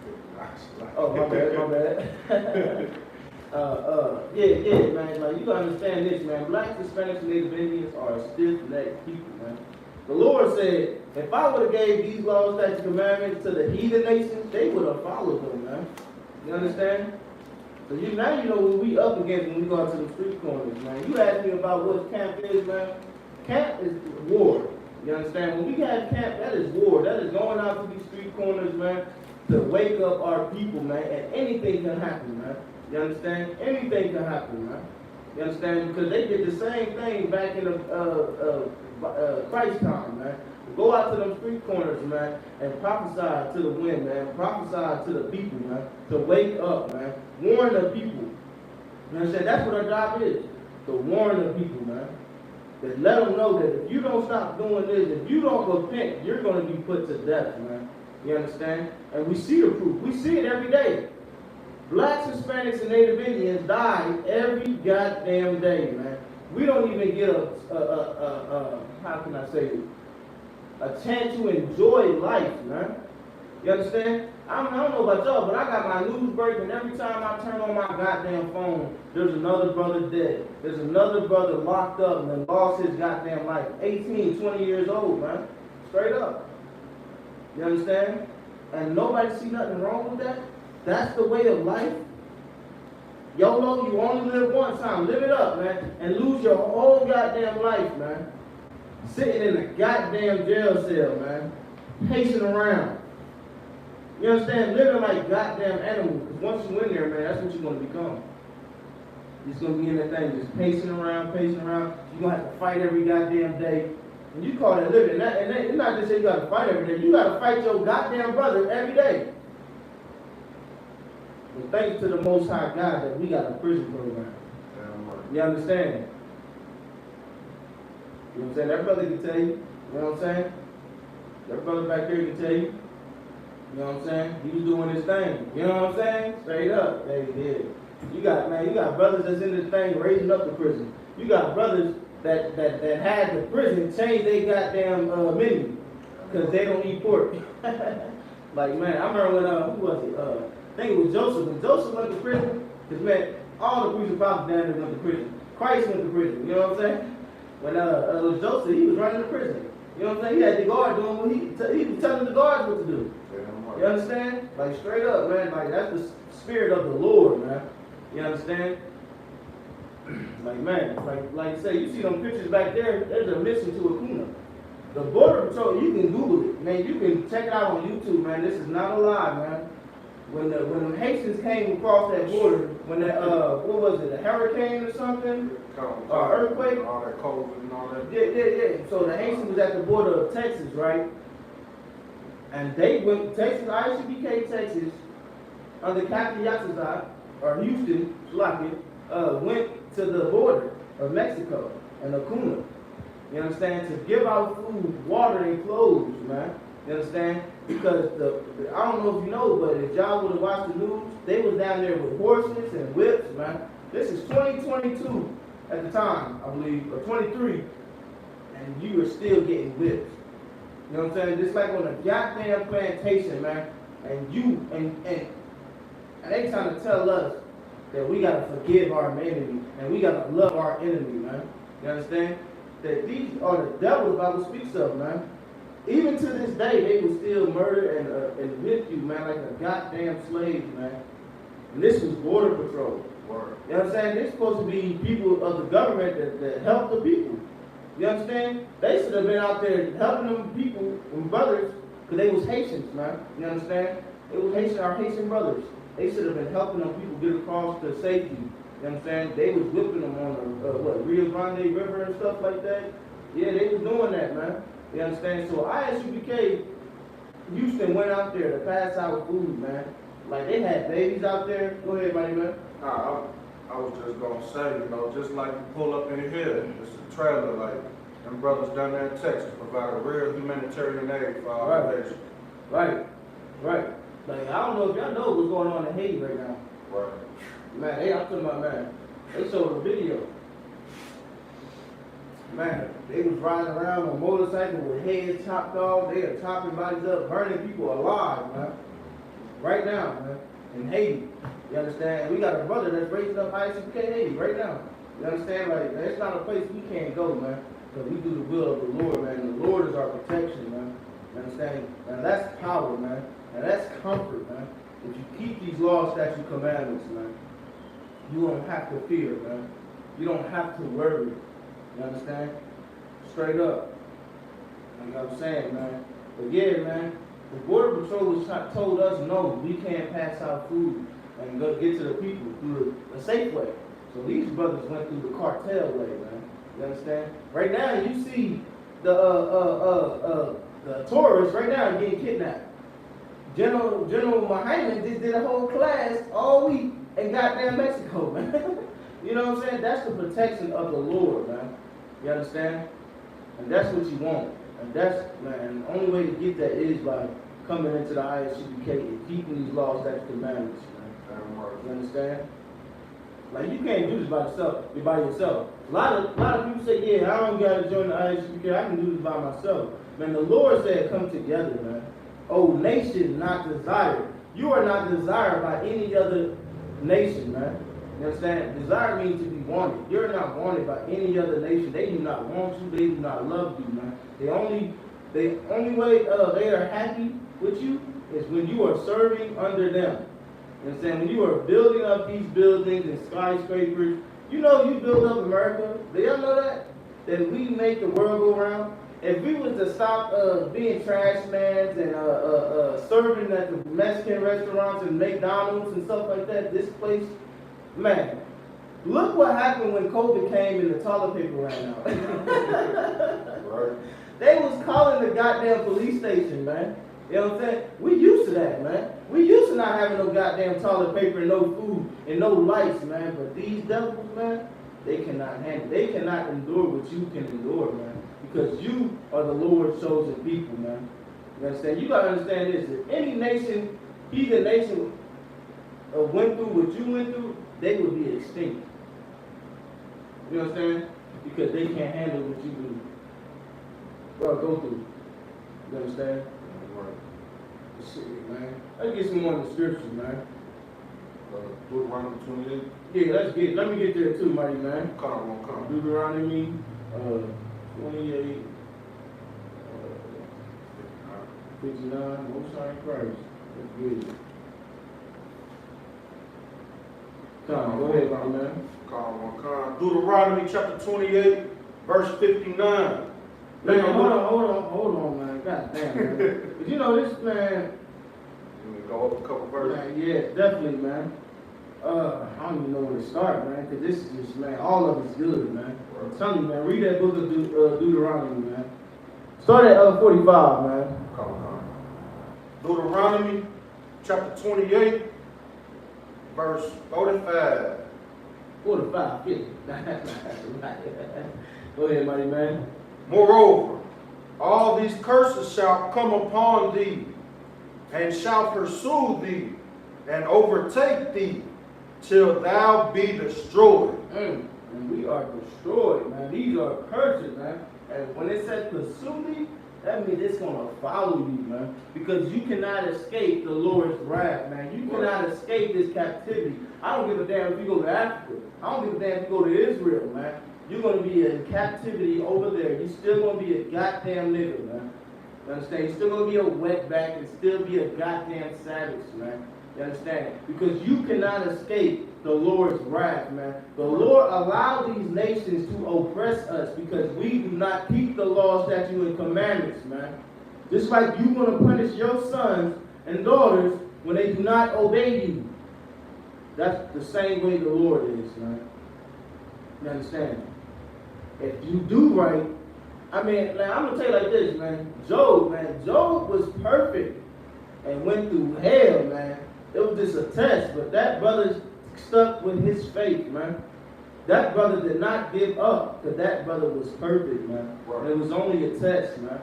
59. Oh, my bad. Yeah, man. Like, you gotta understand this, man. Blacks, Hispanics, and Native Indians are stiff-necked people, man. The Lord said, if I would have gave these laws, statutes, and commandments to the heathen nations, they would have followed them, man. You understand? So now you know what we up against when we go out to the street corners, man. You asked me about what camp is, man. Camp is war. You understand? When we have camp, that is war. That is going out to these street corners, man, to wake up our people, man. And anything can happen, man. You understand? Anything can happen, man. You understand? Because they did the same thing back in the Christ time, man. Go out to them street corners, man, and prophesy to the wind, man. Prophesy to the people, man, to wake up, man. Warn the people. You understand? That's what our job is, to warn the people, man. To let them know that if you don't stop doing this, if you don't repent, you're going to be put to death, man. You understand? And we see the proof. We see it every day. Blacks, Hispanics, and Native Indians die every goddamn day, man. We don't even get how can I say it? A chance to enjoy life, man. You understand? I don't know about y'all, but I got my news breaking every time I turn on my goddamn phone. There's another brother dead. There's another brother locked up and then lost his goddamn life. 18, 20 years old, man. Straight up. You understand? And nobody see nothing wrong with that? That's the way of life. YOLO, you only live one time. Live it up, man. And lose your whole goddamn life, man. Sitting in a goddamn jail cell, man. Pacing around. You understand? Living like goddamn animals. Because once you in there, man, that's what you're going to become. You're going to be in that thing just pacing around. You're going to have to fight every goddamn day. And you call that living. And it's not just say you got to fight every day. You got to fight your goddamn brother every day. But thanks to the Most High God that we got a prison program. You understand? You know what I'm saying? That brother can tell you. You know what I'm saying? That brother back there can tell you. You know what I'm saying? He was doing his thing. You know what I'm saying? Straight up. Yeah, he did. You got brothers that's in this thing raising up the prison. You got brothers that had the prison change their goddamn menu because they don't eat pork. Like, man, I remember when, who was it? I think it was Joseph. When Joseph went to prison, because man, all the priests and prophets down there went to prison. Christ went to prison. You know what I'm saying? When it was Joseph, he was running the prison. You know what I'm saying? He had the guard doing what he was telling the guards what to do. You understand? Like straight up, man. Like that's the spirit of the Lord, man. You understand? Like man, like you say, you see them pictures back there. There's a mission to Akuna. The border patrol, you can Google it, man. You can check it out on YouTube, man. This is not a lie, man. When the Haitians came across that border, when that what was it, a hurricane or something, or earthquake, all that COVID and all that. yeah. So the Haitians was at the border of Texas, right? And they went Texas, I.S.U.P.K. Texas, under Captain Yassazai, or Houston, went to the border of Mexico and Acuna. You understand? To give out food, water, and clothes, man. You understand? Because I don't know if you know, but if y'all would have watched the news, they was down there with horses and whips, man. This is 2022 at the time, I believe, or 23, and you are still getting whips. You know what I'm saying? Just like on a goddamn plantation, man. And they trying to tell us that we gotta forgive our enemy and we gotta love our enemy, man. You understand? That these are the devil the Bible speaks of, man. Even to this day, they will still murder and whip you, man, like a goddamn slave, man. And this was border patrol. Word. You know what I'm saying? They're supposed to be people of the government that help the people. You understand? They should have been out there helping them people and brothers, because they was Haitians, man. You understand? It was our Haitian brothers. They should have been helping them people get across to safety. You know what I'm saying? They was whipping them on the Rio Grande River and stuff like that. Yeah, they was doing that, man. You understand? So I.S.U.P.K. Houston went out there to pass out food, man. Like they had babies out there. Go ahead, buddy, man. Nah, I was just gonna say, you know, just like you pull up in here, it's a trailer, like them brothers down there in Texas provide a real humanitarian aid for our nation. Right. Like I don't know if y'all know what's going on in Haiti right now. Right. Man, I'm talking about, man. They showed a video. Man, they was riding around on motorcycles with heads chopped off. They are chopping bodies up, burning people alive, man. Right now, man. In Haiti. You understand? We got a brother that's raising up I.S.U.P.K. Haiti right now. You understand? Like, it's not a place we can't go, man. Because we do the will of the Lord, man. And the Lord is our protection, man. You understand? And that's power, man. And that's comfort, man. If you keep these laws, statutes, commandments, man, you don't have to fear, man. You don't have to worry. You understand? Straight up. Like I was saying, man. But yeah, man, the Border Patrol was told us, no, we can't pass out food and go get to the people through the safe way. So these brothers went through the cartel way, man. You understand? Right now, you see the tourists right now getting kidnapped. General GEN.YAHANNA just did a whole class all week in goddamn Mexico, man. You know what I'm saying? That's the protection of the Lord, man. You understand? And that's what you want. And that's, man, the only way to get that is by coming into the I.S.U.P.K. and keeping these laws, statutes, commandments, man. You understand? Like, you can't do this by yourself. You're by yourself. A lot of people say, yeah, I don't gotta join the I.S.U.P.K. I can do this by myself. Man, the Lord said, come together, man. Oh, nation not desired. You are not desired by any other nation, man. You understand? Desire means to be wanted. You're not wanted by any other nation. They do not want you. They do not love you, man. The only way they are happy with you is when you are serving under them. You understand? When you are building up these buildings and skyscrapers. You know you build up America. Do y'all know that? That we make the world go round. If we was to stop being trash mans and serving at the Mexican restaurants and McDonald's and stuff like that, this place, man, look what happened when COVID came and the toilet paper ran out. Right. They was calling the goddamn police station, man. You know what I'm saying? We used to that, man. We used to not having no goddamn toilet paper and no food and no lights, man. But these devils, man, they cannot handle. They cannot endure what you can endure, man. Because you are the Lord's chosen people, man. You understand? You gotta understand this. If any nation, heathen nation, went through what you went through, they would be extinct. You understand? Because they can't handle what you do. Well, go through. You understand? Shit, man. Let's get some more in the scriptures, man. Deuteronomy 28. Yeah, let me get there too, mighty man. Come. Deuteronomy 28, 59, Most High Christ. Let's get it. Come, go ahead, mighty man. Come. Deuteronomy chapter 28, verse 59. Man, hold on, man. God damn, man. But you know, this man, Let me go up a couple verses. man, yeah, definitely, man. I don't even know where to start, man, because this is just, man, all of it's good, man. I'm telling you, man, read that book of Deuteronomy, man. Start at 45, man. Come on. Deuteronomy chapter 28, verse 45. 45, 50. Go ahead, mighty man. Moreover, all these curses shall come upon thee, and shall pursue thee, and overtake thee, till thou be destroyed. And we are destroyed, man. These are curses, man. And when it says pursue thee, that means it's going to follow you, man. Because you cannot escape the Lord's wrath, man. You cannot escape this captivity. I don't give a damn if you go to Africa. I don't give a damn if you go to Israel, man. You're going to be in captivity over there. You're still going to be a goddamn nigga, man. You understand? You're still going to be a wetback and still be a goddamn savage, man. You understand? Because you cannot escape the Lord's wrath, man. The Lord allowed these nations to oppress us because we do not keep the law, statutes, and commandments, man. Just like you're going to punish your sons and daughters when they do not obey you. That's the same way the Lord is, man. You understand? If you do right, I mean, man, I'm going to tell you like this, man. Job was perfect and went through hell, man. It was just a test, but that brother stuck with his faith, man. That brother did not give up, because that brother was perfect, man. And it was only a test, man.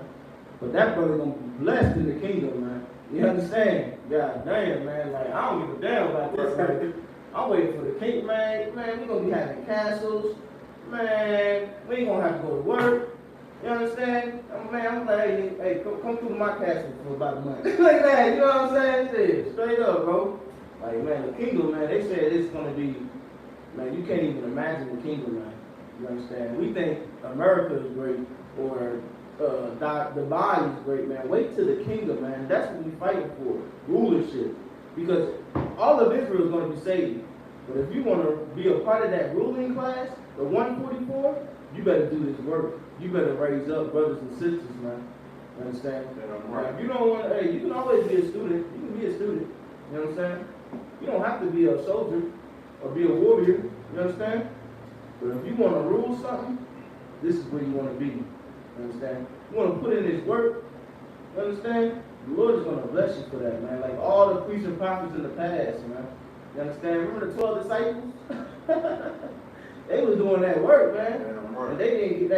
But that brother gonna be blessed in the kingdom, man. You understand? God damn, man. Like, I don't give a damn about this, man. I'm waiting for the king, man. Man, we gonna be having castles. Man, we ain't gonna have to go to work. You understand? Man, I'm like, hey, come through my castle for about a month. Like that, you know what I'm saying? Shit, straight up, bro. Like, man, the kingdom, man, they said it's gonna be, man, you can't even imagine the kingdom, man. You understand? We think America is great, or Dubai is great, man. Wait till the kingdom, man. That's what we fighting for, rulership. Because all of Israel is gonna be saved. But if you wanna be a part of that ruling class, the 144, you better do this work. You better raise up brothers and sisters, man. You understand? Yeah, right. If you don't want to, hey, you can always be a student. You can be a student. You know what I'm saying? You don't have to be a soldier or be a warrior. You understand? But if you want to rule something, this is where you want to be. You understand? You want to put in this work. You understand? The Lord is going to bless you for that, man. Like all the priests and prophets in the past, man. You understand? Remember the 12 disciples? They was doing that work, man. And they didn't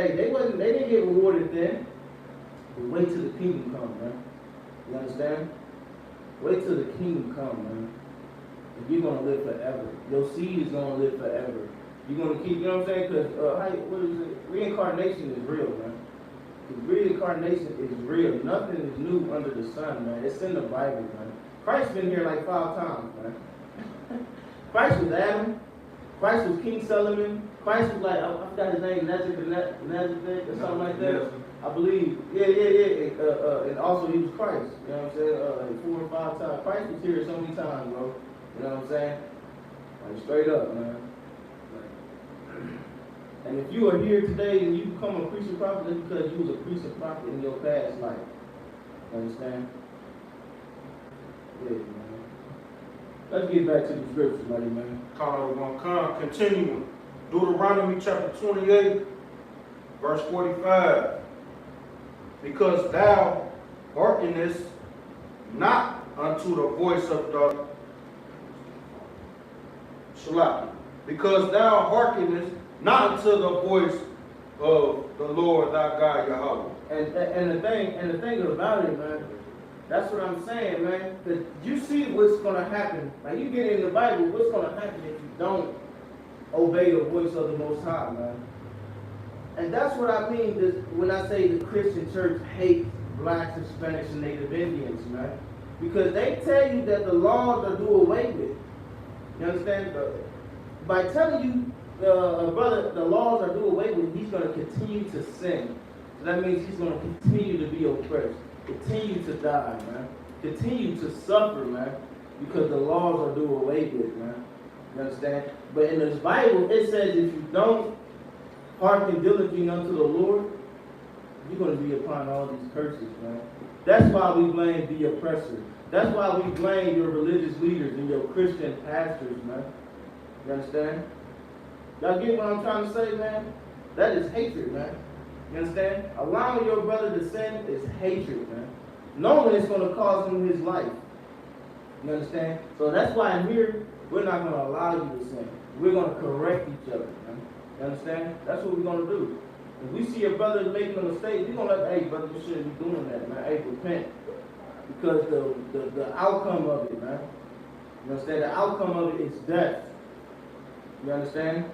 get rewarded then. But wait till the kingdom come, man. You understand? Wait till the kingdom come, man. And you're gonna live forever. Your seed is gonna live forever. You're gonna keep, you know what I'm saying? Because what is it? Reincarnation is real, man. Because reincarnation is real. Nothing is new under the sun, man. It's in the Bible, man. Christ's been here like 5 times, man. Christ was Adam. Christ was King Solomon. Christ was like, I forgot his name, Nazareth or something like that. I believe. Yeah. And also he was Christ. You know what I'm saying? Like 4 or 5 times. Christ was here so many times, bro. You know what I'm saying? Like straight up, man. And if you are here today and you become a priest and prophet, that's because you was a priest and prophet in your past life. You understand? Yeah, man. Let's get back to the scriptures, buddy, man. Continuing. Deuteronomy chapter 28, verse 45. Because thou hearkenest not unto the voice of the SHALAM. Because thou hearkenest not unto the voice of the Lord thy God Yahweh. And the thing about it, man, that's what I'm saying, man. Because you see what's going to happen. Like you get in the Bible, what's going to happen if you don't obey the voice of the Most High, man. And that's what I mean when I say the Christian church hates blacks, Hispanics, and Native Indians, man. Because they tell you that the laws are do away with. You understand? By telling you, brother, the laws are do away with, he's going to continue to sin. So that means he's going to continue to be oppressed, continue to die, man, continue to suffer, man, because the laws are do away with, man. You understand? But in this Bible, it says if you don't hearken diligently unto the Lord, you're going to be upon all these curses, man. That's why we blame the oppressor. That's why we blame your religious leaders and your Christian pastors, man. You understand? Y'all get what I'm trying to say, man? That is hatred, man. You understand? Allowing your brother to sin is hatred, man. Knowing it's going to cause him his life. You understand? So that's why in here, we're not going to allow you to sin. We're going to correct each other, man. You understand? That's what we're going to do. If we see a brother making a mistake, we're going to let, hey, brother, you shouldn't be doing that, man. Hey, repent. Because the outcome of it, man. You understand? The outcome of it is death. You understand?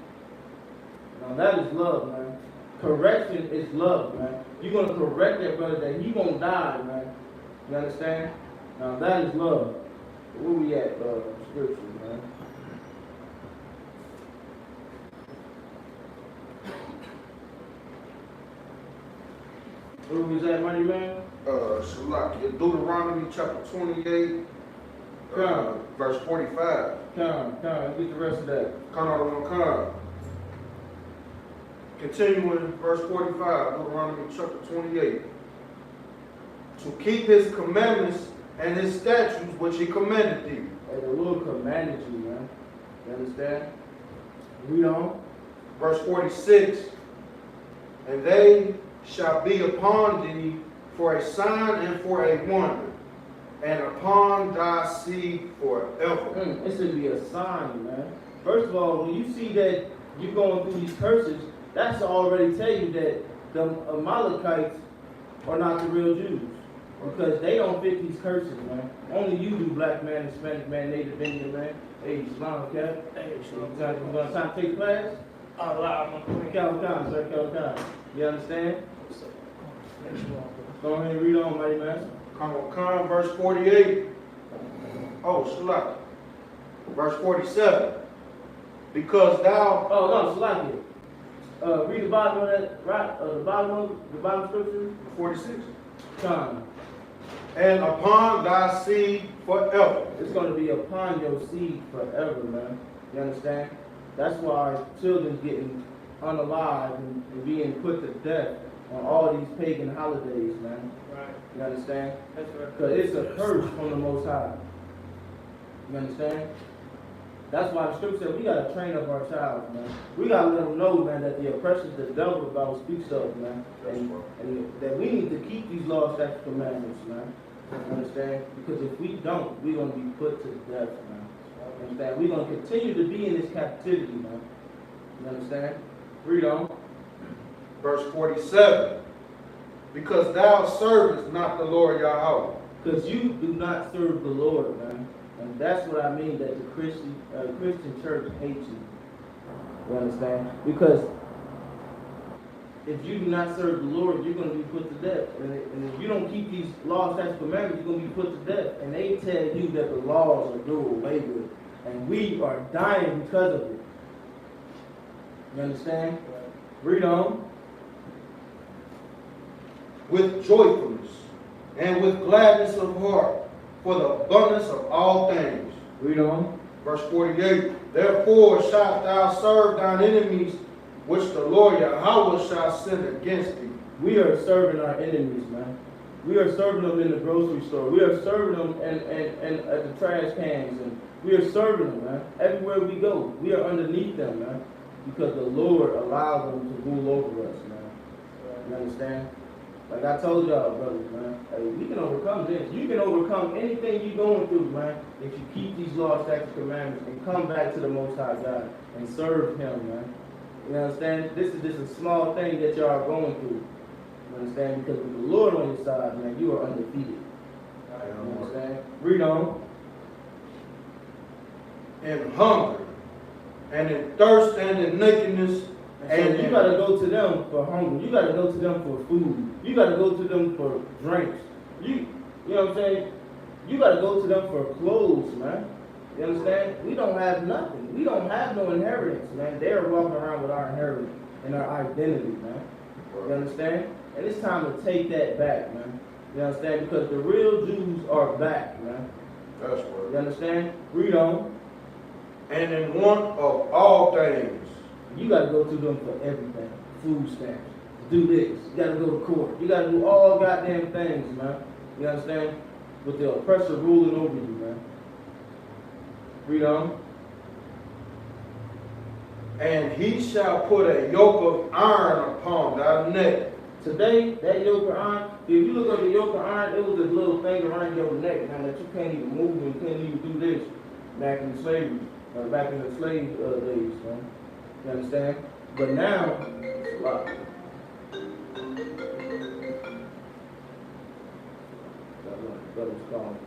Now that is love, man. Correction is love, man. You're going to correct that brother that he won't die, man. You understand? Now that is love. Where we at, scripture, man? Where was that, money, man? Shalak, Deuteronomy chapter 28, verse 45. Come, get the rest of that. Come. Continuing verse 45, Deuteronomy chapter 28. To keep his commandments and his statutes which he commanded thee. Hey, the Lord commanded you, man. You understand? Read on. Verse 46. And they shall be upon thee for a sign and for a wonder, and upon thy seed forever. It should be a sign, man. First of all, when you see that you're going through these curses, that's to already tell you that the Amalekites are not the real Jews. Because they don't fit these curses, man. Only you do, black man, Hispanic man, Native Indian man. Hey, Shalom, Cap. Hey, Shalom. You got time to take class? Calvin, sir, Calvin. You understand? Go ahead and read on, mighty man. Come, verse 48. Oh, Shalak. Verse 47. Because thou... Oh, no, Shalak. Read the bottom of that, right? The bottom scripture. 46. Come. And upon thy seed forever. It's going to be upon your seed forever, man. You understand? That's why our children's getting unalive and being put to death on all these pagan holidays, man. Right. You understand? That's right. Because it's a curse from the Most High. You understand? That's why the scripture said we got to train up our child, man. We got to let them know, man, that the oppression the devil about speaks of, man. And that we need to keep these laws, statutes, commandments, man. You understand? Because if we don't, we're going to be put to death, man. You understand? We're going to continue to be in this captivity, man. You understand? Read on. Verse 47. Because thou servest not the Lord Yahweh. Because you do not serve the Lord, man. And that's what I mean that the Christian church hates you. You understand? Because if you do not serve the Lord, you're going to be put to death. And if you don't keep these laws, statutes, commandments, you're going to be put to death. And they tell you that the laws are done away with. And we are dying because of it. You understand? Read on. With joyfulness and with gladness of heart, for the abundance of all things. Read on. Verse 48. Therefore shalt thou serve thine enemies, which the Lord Yahweh shall send against thee. We are serving our enemies, man. We are serving them in the grocery store. We are serving them and at the trash cans. And we are serving them, man. Everywhere we go, we are underneath them, man. Because the Lord allowed them to rule over us, man. You understand? Like I told y'all, brothers, man, hey, we can overcome this. You can overcome anything you're going through, man, if you keep these laws, statutes, commandments, and come back to the Most High God and serve Him, man. You understand? This is just a small thing that y'all are going through. You understand? Because with the Lord on your side, man, you are undefeated. You understand? Read on. In hunger, and in thirst, and in nakedness. And you gotta go to them for hunger. You gotta go to them for food. You gotta go to them for drinks. You know what I'm saying? You gotta go to them for clothes, man. You understand? We don't have nothing. We don't have no inheritance, man. They're walking around with our inheritance and our identity, man. You understand? And it's time to take that back, man. You understand? Because the real Jews are back, man. That's right. You understand? Read on. And in want of all things. You got to go to them for everything. Food stamps. Do this. You got to go to court. You got to do all goddamn things, man. You understand? With the oppressor ruling over you, man. Read on. And he shall put a yoke of iron upon thy neck. Today, that yoke of iron, if you look at the yoke of iron, it was this little thing around your neck, man, that you can't even move and can't even do this back in slavery, back in the slave days, man. You understand? But now, it's a lot. That was calling.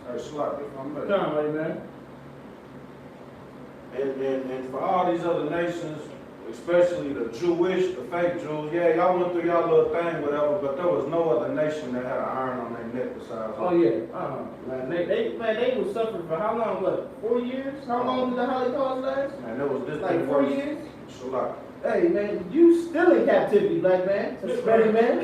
That's like if I'm Come on, right, man. And for all these other nations, especially the Jewish, the fake Jews, yeah, y'all went through y'all little thing, whatever, but there was no other nation that had an iron on their neck besides us. Oh yeah, man, they was suffering for how long? What, 4 years? How long did the Holocaust last? Man, there was this Like thing 4 worse. years? Shalak. Hey man, you still in captivity, black man, Hispanic man.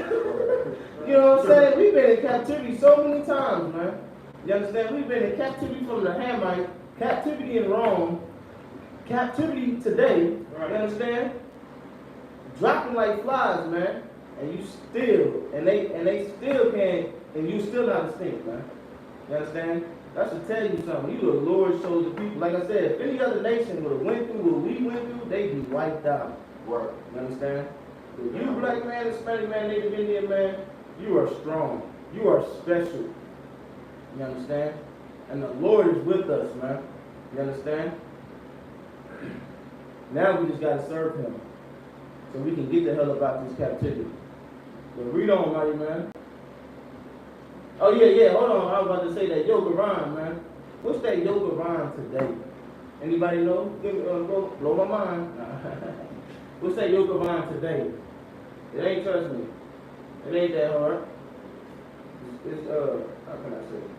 You know what I'm saying? We've been in captivity so many times, man. You understand? We've been in captivity from the Hamite, captivity in Rome, captivity today. Right. You understand? Dropping like flies, man. And you still, and they still can't, and you still not extinct, man. You understand? That should tell you something. You the Lord's chosen people. Like I said, if any other nation would have went through what we went through, they'd be wiped out. Right. You understand? If you black man, Hispanic man, Native Indian man, you are strong. You are special. You understand? And the Lord is with us, man. You understand? Now we just gotta serve him. So we can get the hell about this captivity. But read on, mighty man. Oh yeah, hold on. I was about to say that yoke of iron, man. What's that yoke of iron today? Anybody know? Blow my mind. What's that yoke of iron today? It ain't, trust me. It ain't that hard. It's how can I say it?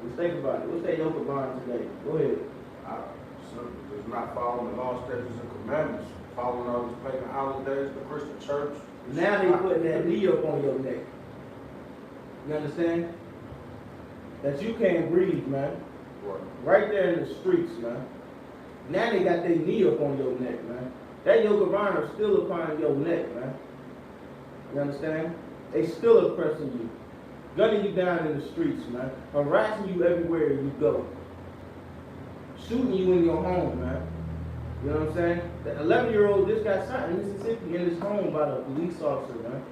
Just think about it. What's that yoke of iron today? Go ahead. Just not following the law, statutes, and commandments. Following all these pagan holidays, the Christian church. Now they putting that knee up on your neck. You understand? That you can't breathe, man. Right there in the streets, man. Now they got their knee up on your neck, man. That yoke of iron is still upon your neck, man. You understand? They still oppressing you. Gunning you down in the streets, man. Harassing you everywhere you go. Shooting you in your home, man. You know what I'm saying? The 11-year-old just got shot in Mississippi in his home by the police officer, man.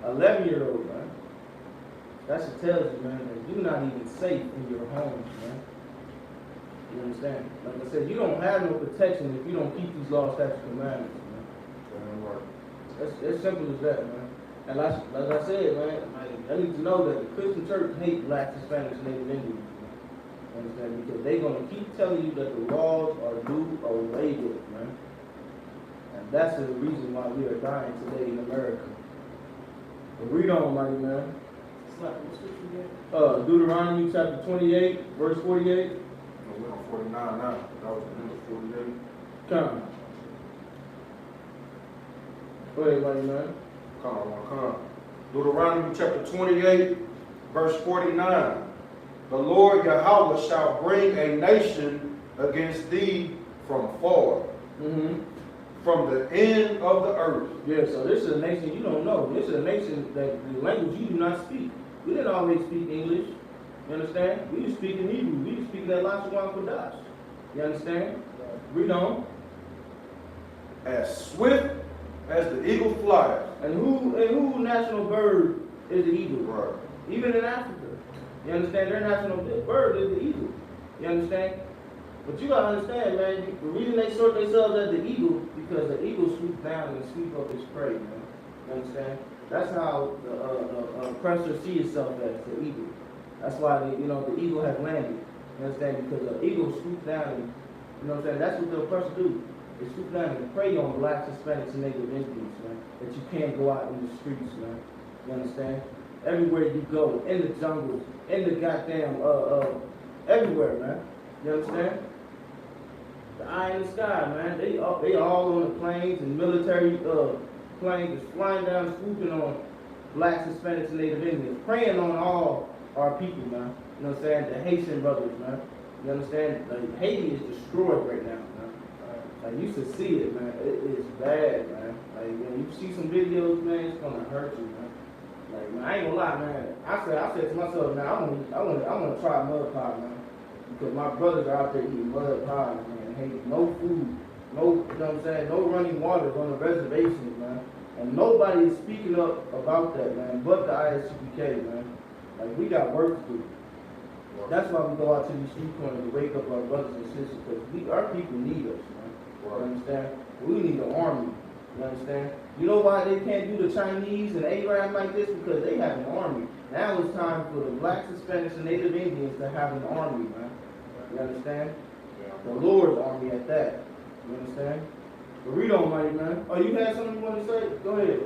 11-year-old, man. That should tell you, man, that you're not even safe in your homes, man. You understand? Like I said, you don't have no protection if you don't keep these laws, statutes, commandments, man. That's as simple as that, man. And like I said, man, I need to know that the Christian church hates blacks, Hispanics, and Native Indians. You understand? Because they're going to keep telling you that the laws are due away with, man. And that's the reason why we are dying today in America. But read on, mighty man. Deuteronomy chapter 28, verse 48. We're on 49 now. That was the end of 48. Come. Go ahead, mighty man. Come. Deuteronomy chapter 28, verse 49. The Lord Yahweh shall bring a nation against thee from far, from the end of the earth. Yeah, so this is a nation you don't know. This is a nation that the language you do not speak. We didn't always speak English. You understand? We used to speak in Hebrew. We used to speak that Lashawan Kodash. You understand? Read on. As swift as the eagle flies. And who national bird is the eagle? Right. Even in Africa. You understand? Their national bird is the eagle. You understand? But you gotta understand, man, the reason they sort themselves as the eagle, because the eagle swoops down and sweep up its prey, man. You understand? That's how the oppressor sees itself as the eagle. That's why the eagle has landed. You understand? Because the eagle swoops down and, you know what I'm saying? That's what the oppressor do. They swoop down and prey on blacks, Hispanics, and Native Indians, man. That you can't go out in the streets, man. You understand? everywhere you go, in the jungles, in the goddamn, everywhere, man. You understand? The eye in the sky, man. They all on the planes and military planes just flying down, swooping on blacks, Hispanics, and Native Indians, preying on all our people, man. You know what I'm saying? The Haitian brothers, man. You understand? Like, Haiti is destroyed right now, man. Like, you should see it, man. It is bad, man. Like, when you see some videos, man, it's gonna hurt you, man. Like, man, I ain't gonna lie, man. I said to myself, man, I wanna try mud pie, man. Because my brothers are out there eating mud pie, man. Haiti, no food, no, you know what I'm saying? No running water on the reservations, man. And nobody is speaking up about that, man, but the I.S.U.P.K, man. Like, we got work to do. That's why we go out to these street corners to wake up our brothers and sisters, because our people need us, man. You understand? We need an army. You understand? You know why they can't do the Chinese and Arabs like this? Because they have an army. Now it's time for the blacks, Hispanics, and Native Indians to have an army, man. You understand? The Lord's army at that. You understand? But read on, mighty man. Oh, you had something you want to say? Go ahead.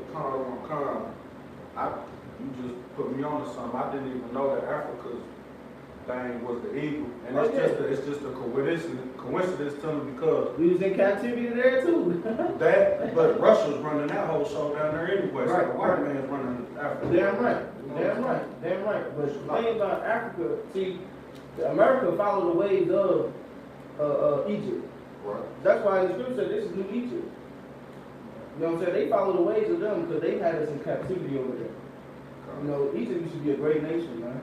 You just put me on to something. I didn't even know that Africa's thing was the eagle, and it's just a coincidence to me because we was in captivity there too. but Russia's running that whole show down there anyway. So the white man's running Africa. Damn right. But the thing about Africa, see, America followed the ways of Egypt. Right. That's why the scripture said this is New Egypt. You know what I'm saying? They follow the ways of them because they had us in captivity over there. You know, Egypt used to be a great nation, man.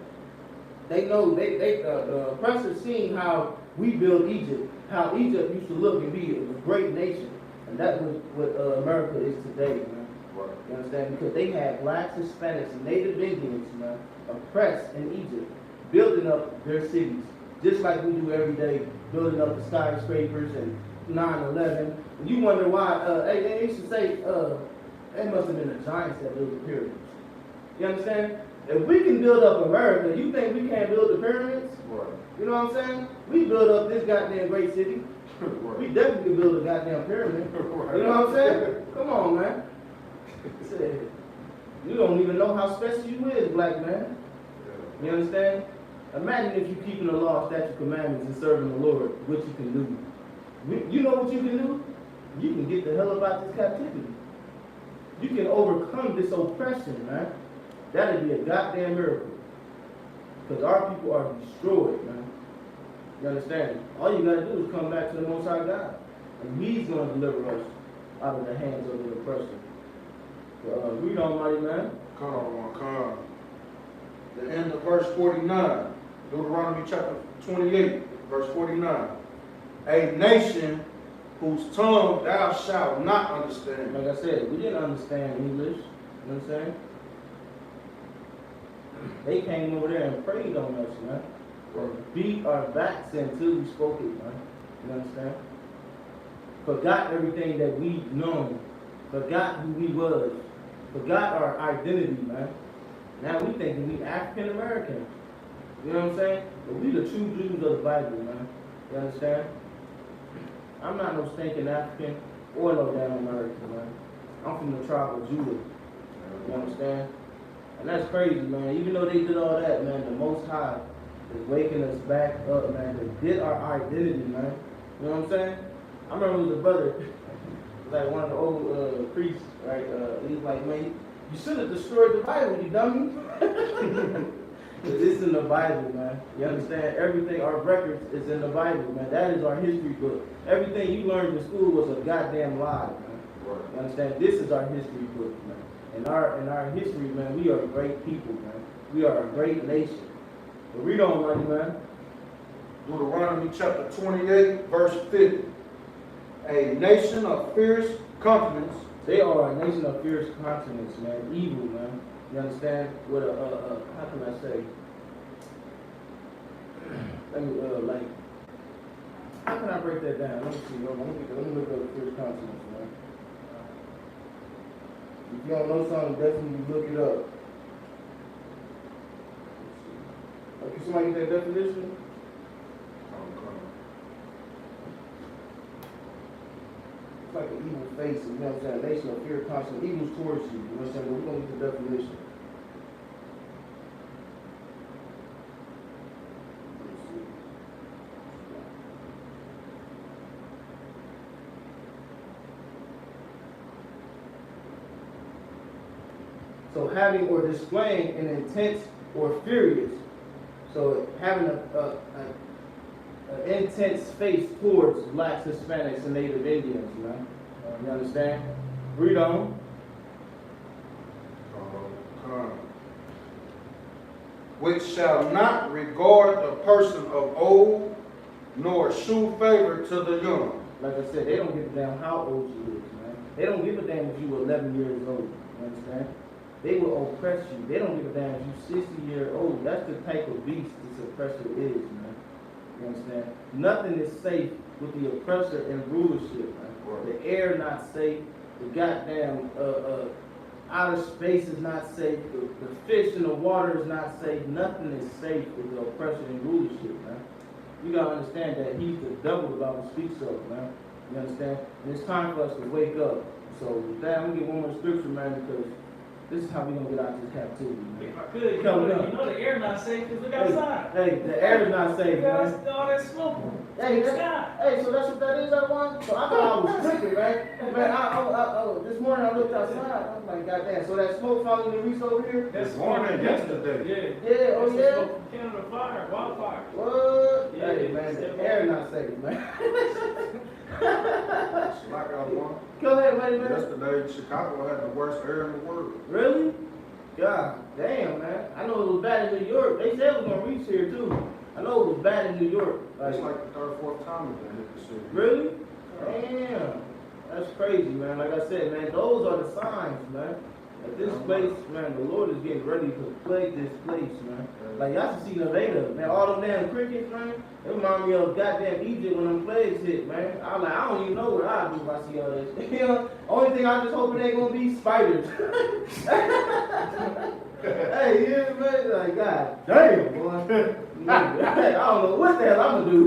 They know, the oppressors seen how we built Egypt, how Egypt used to look and be a great nation. And that was what America is today, man. Right. You understand? Because they had blacks, Hispanics, and Native Indians, man, oppressed in Egypt, building up their cities, just like we do every day, building up the skyscrapers and 9/11. You wonder why, they used to say, it must have been the giants that built the pyramids. You understand? If we can build up America, you think we can't build the pyramids? Right. You know what I'm saying? We build up this goddamn great city. Right. We definitely can build a goddamn pyramid. Right. You know what I'm saying? Come on, man. You don't even know how special you is, black man. Yeah. You understand? Imagine if you're keeping the law, statute, commandments, and serving the Lord, what you can do. You know what you can do? You can get the hell up out this captivity. You can overcome this oppression, man. That'd be a goddamn miracle. Because our people are destroyed, man. You understand? All you gotta do is come back to the Most High God. And He's gonna deliver us out of the hands of the oppressor. Read on, mighty man. Come. The end of verse 49. Deuteronomy chapter 28, verse 49. A nation whose tongue thou shalt not understand. Like I said, we didn't understand English. You know what I'm saying? They came over there and prayed on us, man. Beat our backs until we spoke it, man. You understand? Forgot everything that we've known. Forgot who we was. Forgot our identity, man. Now we thinking we African Americans. You know what I'm saying? But we the true Jews of the Bible, man. You understand? I'm not no stinking African or no damn American, man. I'm from the tribe of Judah. You understand? And that's crazy, man. Even though they did all that, man, the Most High is waking us back up, man, to get our identity, man. You know what I'm saying? I remember it was a brother, like one of the old priests, right? He was like, man, you should have destroyed the Bible, you dummy. It's in the Bible, man. You understand? Everything, our records is in the Bible, man. That is our history book. Everything you learned in school was a goddamn lie, man. Right. You understand? This is our history book, man. In our history, man, we are great people, man. We are a great nation. But read on, mighty man. Deuteronomy chapter 28, verse 50. A nation of fierce countenance. They are a nation of fierce countenance, man. Evil, man. You understand? With how can I say? Let me, how can I break that down? Let me see. Let me look up fierce countenance, man. If you don't know something, definitely look it up. Can somebody get that definition? It's like an evil face, you know what I'm saying? A nation of fear, constant evils towards you. You know what I'm saying? But we're going to get the definition. So having or displaying an intense or furious. So having an intense face towards blacks, Hispanics, and Native Indians, man. You understand? Read on. Which shall not regard the person of old, nor shew favor to the young. Like I said, they don't give a damn how old you is, man. They don't give a damn if you were 11 years old. You understand? They will oppress you. They don't give a damn if you 60 years old. That's the type of beast this oppressor is, man. You understand? Nothing is safe with the oppressor and rulership, man. Right. The air not safe. The goddamn outer space is not safe. The fish in the water is not safe. Nothing is safe with the oppression and rulership, man. You gotta understand that he's the devil the Bible speaks of, man. You understand? And it's time for us to wake up. So with that, I'm gonna get one more scripture, man, because this is how we gonna get out of this captivity, man. If I could, you know the air not safe because look outside. Hey, the air is not safe, man. All that smoke. Hey, Sky. hey, so that's what that is, that one? So I thought I was tripping, man. Man, this morning I looked outside. I was like, goddamn. So that smoke following the reefs over here? This morning, yesterday. Yeah. Yeah, oh That's the yeah? smoke from Canada fire, wildfire. What? Yeah, Hey, man, the air not safe, man. It's like I won. Go ahead, wait a minute. Yesterday, Chicago had the worst air in the world. Really? God damn, man. I know it was bad in New York. They said it was gonna reach here too. I know it was bad in New York. It's like the third, fourth time that they hit the city. Really? Damn. That's crazy, man. Like I said, man, those are the signs, man. At this place, man, the Lord is getting ready to plague this place, man. Like y'all should see the later, man. All them damn crickets, man. They remind me of goddamn Egypt when them plagues hit, man. I was like, I don't even know what I do if I see all this. You know, only thing I just hope it ain't gonna be spiders. Hey, yeah, man. Like, God damn, boy. Hey, I don't know what the hell I'm gonna do.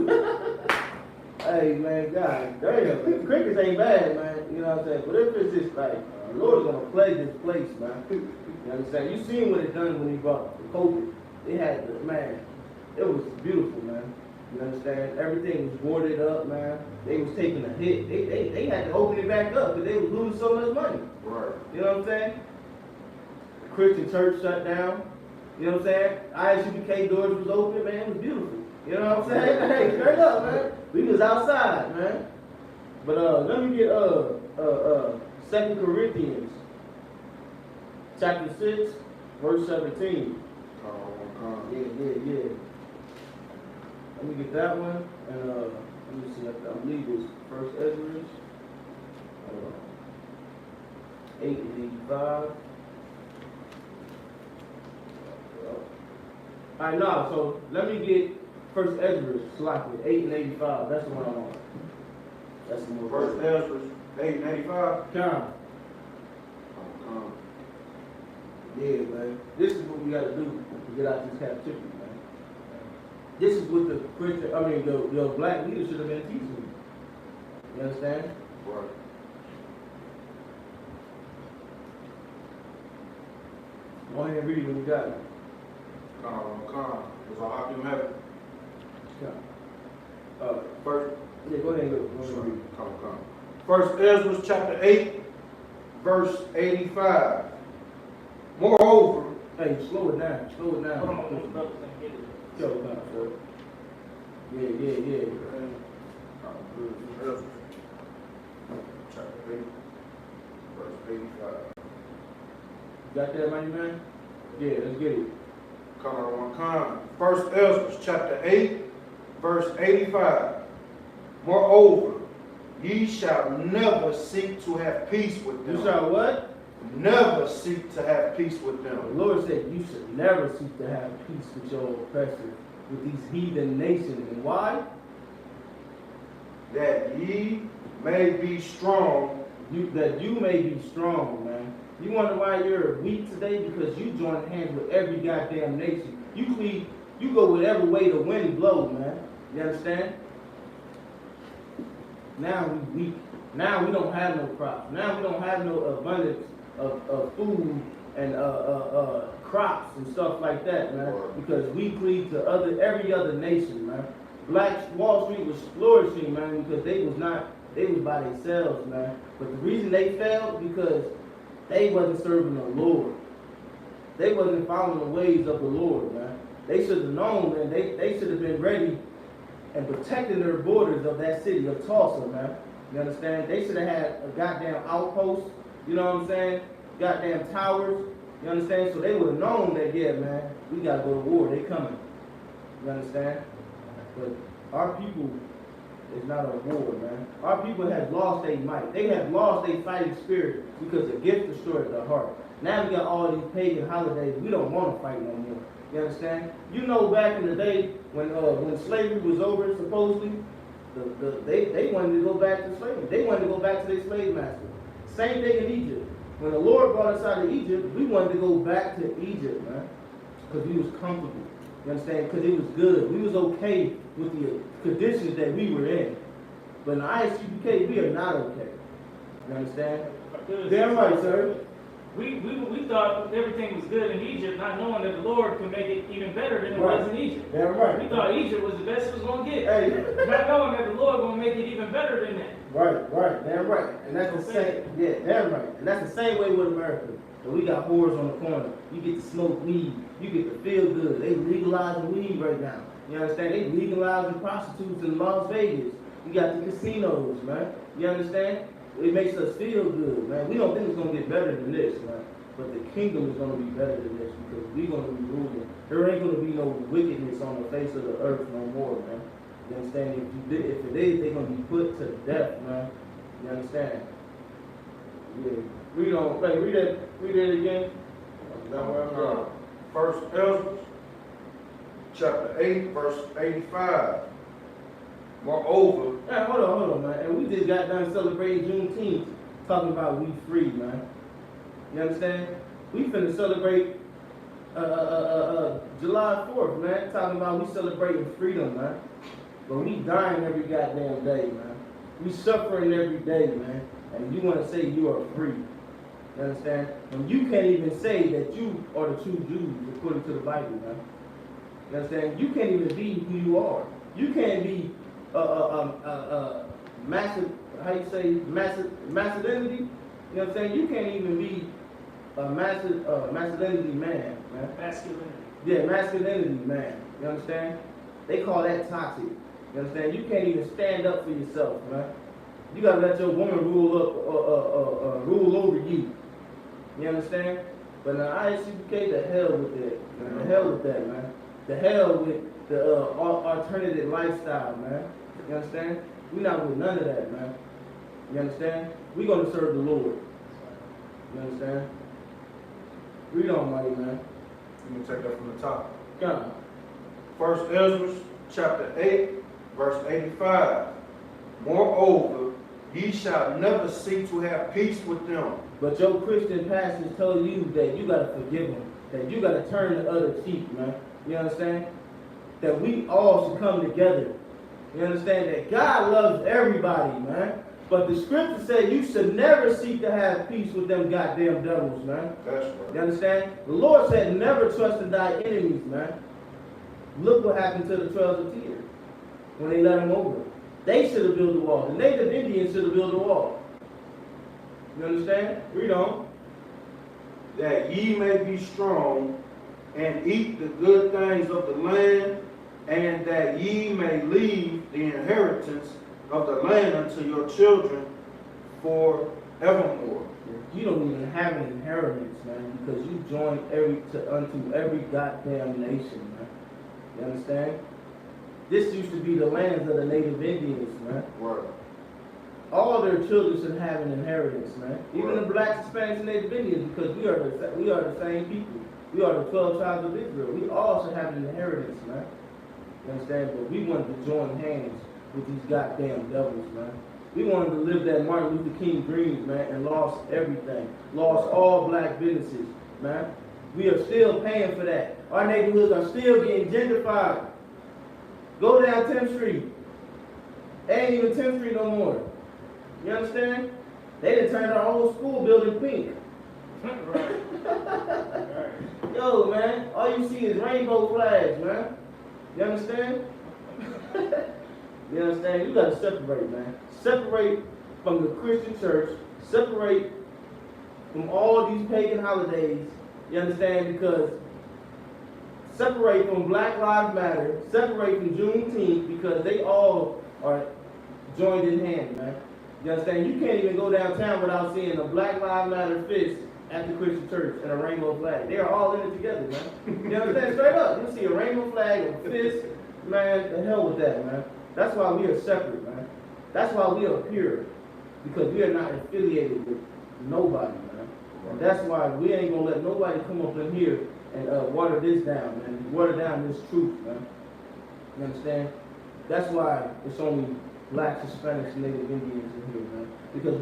Hey, man, God damn. Crickets ain't bad, man. You know what I'm saying? But if it's just like, the Lord's gonna plague this place, man. You understand? You seen what it done when he brought the COVID. It had, man, it was beautiful, man. You understand? Everything was boarded up, man. They was taking a hit. They had to open it back up because they was losing so much money. Right. You know what I'm saying? The Christian church shut down. You know what I'm saying? I.S.U.P.K doors was open, man. It was beautiful. You know what I'm saying? Hey, straight up, man. We was outside, man. But let me get 2 Corinthians chapter 6, verse 17. Yeah. Let me get that one, and let me see. I believe it's 1 Ezra 8 and 85. Alright, no, so let me get 1 Ezra, slightly, 8 and 85. That's the one I want. That's the one. First Ezra 8 and 85. Come. Yeah, man. This is what we gotta do to get out of this captivity, man. This is what the Christian, the black leaders should have been teaching. You understand? Right. Go ahead and read it when you got it. Come. Was all I have it? Come. First, Yeah, go ahead and go ahead and read it. come. First Ezra chapter 8, verse 85. Moreover, Hey, slow it down. Hold on, those brothers ain't get it. Slow it down, sir. Yeah. Ezra chapter 8, verse 85. Got that, money, man? Yeah, let's get it. Come. First Ezra chapter 8, verse 85. Moreover, ye shall never seek to have peace with them. You shall what? Never seek to have peace with The them. Lord said you should never seek to have peace with your oppressors, with these heathen nations. And why? That ye may be strong. That you may be strong, man. You wonder why you're weak today? Because you join hands with every goddamn nation. You go whatever way the wind blows, man. You understand? Now we weak. Now we don't have no crops. Now we don't have no abundance of food and crops and stuff like that, man. Because we cleave to every other nation, man. Black Wall Street was flourishing, man, because they was by themselves, man. But the reason they failed because they wasn't serving the Lord. They wasn't following the ways of the Lord, man. They should have known, man. They should have been ready and protecting their borders of that city of Tulsa, man. You understand? They should have had a goddamn outpost, you know what I'm saying? Goddamn towers, you understand? So they would have known that, yeah, man, we gotta go to war. They coming. You understand? But our people is not a war, man. Our people have lost their might. They have lost their fighting spirit because the gift destroyed their heart. Now we got all these pagan holidays. We don't want to fight no more. You understand? You know, back in the day when slavery was over, supposedly, they wanted to go back to slavery. They wanted to go back to their slave master. Same thing in Egypt. When the Lord brought us out of Egypt, we wanted to go back to Egypt, man, because we was comfortable. You understand? Because it was good. We was okay with the conditions that we were in. But in the ISUPK, we are not okay. You understand? Damn right, sir. We thought everything was good in Egypt, not knowing that the Lord could make it even better than it was in Egypt. Damn right. We thought Egypt was the best it was going to get. Hey. Not knowing that the Lord going to make it even better than that. Right, damn right. And that's the same, yeah, damn right. And that's the same way with America. So we got whores on the corner. You get to smoke weed. You get to feel good. They legalizing weed right now. You understand? They legalizing prostitutes in Las Vegas. You got the casinos, man. You understand? It makes us feel good, man. We don't think it's going to get better than this, man. But the kingdom is going to be better than this because we're going to be ruling. There ain't going to be no wickedness on the face of the earth no more, man. You understand? If it is, they're going to be put to death, man. You understand? Yeah. Read on. Hey, read that again. First Ezra, chapter 8, verse 85. Moreover, Hey, hold on, man. And we just got done celebrating Juneteenth, talking about we free, man. You understand? We finna celebrate July 4th, man. Talking about we celebrating freedom, man. But we dying every goddamn day, man. We suffering every day, man. And you want to say you are free. You understand? And you can't even say that you are the true Jews according to the Bible, man. You understand? You can't even be who you are. You can't be massive, how you say, masculinity? You know what I'm saying? You can't even be a masculinity man. Masculinity. Yeah, masculinity man. You understand? They call that toxic. You understand? You can't even stand up for yourself, man. You gotta let your woman rule over you. You understand? But in the I.S.U.P.K, the hell with that. Man. The hell with that, man. The hell with the alternative lifestyle, man. You understand? We're not with none of that, man. You understand? We're gonna serve the Lord. You understand? Read on, mighty man. You can take that from the top. God. First Ezra, chapter 8, verse 85. Moreover, ye shall never seek to have peace with them. But your Christian pastors tell you that you gotta forgive them, that you gotta turn the other cheek, man. You understand? That we all should come together. You understand? That God loves everybody, man. But the scripture said you should never seek to have peace with them goddamn devils, man. That's right. You understand? The Lord said never trust in thy enemies, man. Look what happened to the Trails of Tears when they let them over. They should have built the wall. The native Indians should have built the wall. You understand? Read on. That ye may be strong and eat the good things of the land, and that ye may leave the inheritance of the land unto your children forevermore. You don't even have an inheritance, man, because you joined unto every goddamn nation, man. You understand? This used to be the lands of the native Indians, man. Right. All their children should have an inheritance, man. Even the blacks, Hispanics, and native Indians, because we are the same people. We are the 12 tribes of Israel. We all should have an inheritance, man. You understand? But we wanted to join hands with these goddamn devils, man. We wanted to live that Martin Luther King dreams, man, and lost everything. Lost all black businesses, man. We are still paying for that. Our neighborhoods are still getting gentrified. Go down 10th Street. Ain't even 10th Street no more. You understand? They done turned our whole school building pink. Right. Yo, man, all you see is rainbow flags, man. You understand? You understand? You gotta separate, man. Separate from the Christian church. Separate from all these pagan holidays You understand? Because separate from Black Lives Matter, separate from Juneteenth, because they all are joined in hand, man. You understand? You can't even go downtown without seeing a Black Lives Matter fist at the Christian church and a rainbow flag. They are all in it together, man. You understand? Straight up. You see a rainbow flag, a fist, man, the hell with that, man. That's why we are separate, man. That's why we are pure. Because we are not affiliated with nobody, man. And that's why we ain't gonna let nobody come up in here and water this down, man. Water down this truth, man. You understand? That's why it's only Blacks, Hispanics, and Native Indians in here, man. Because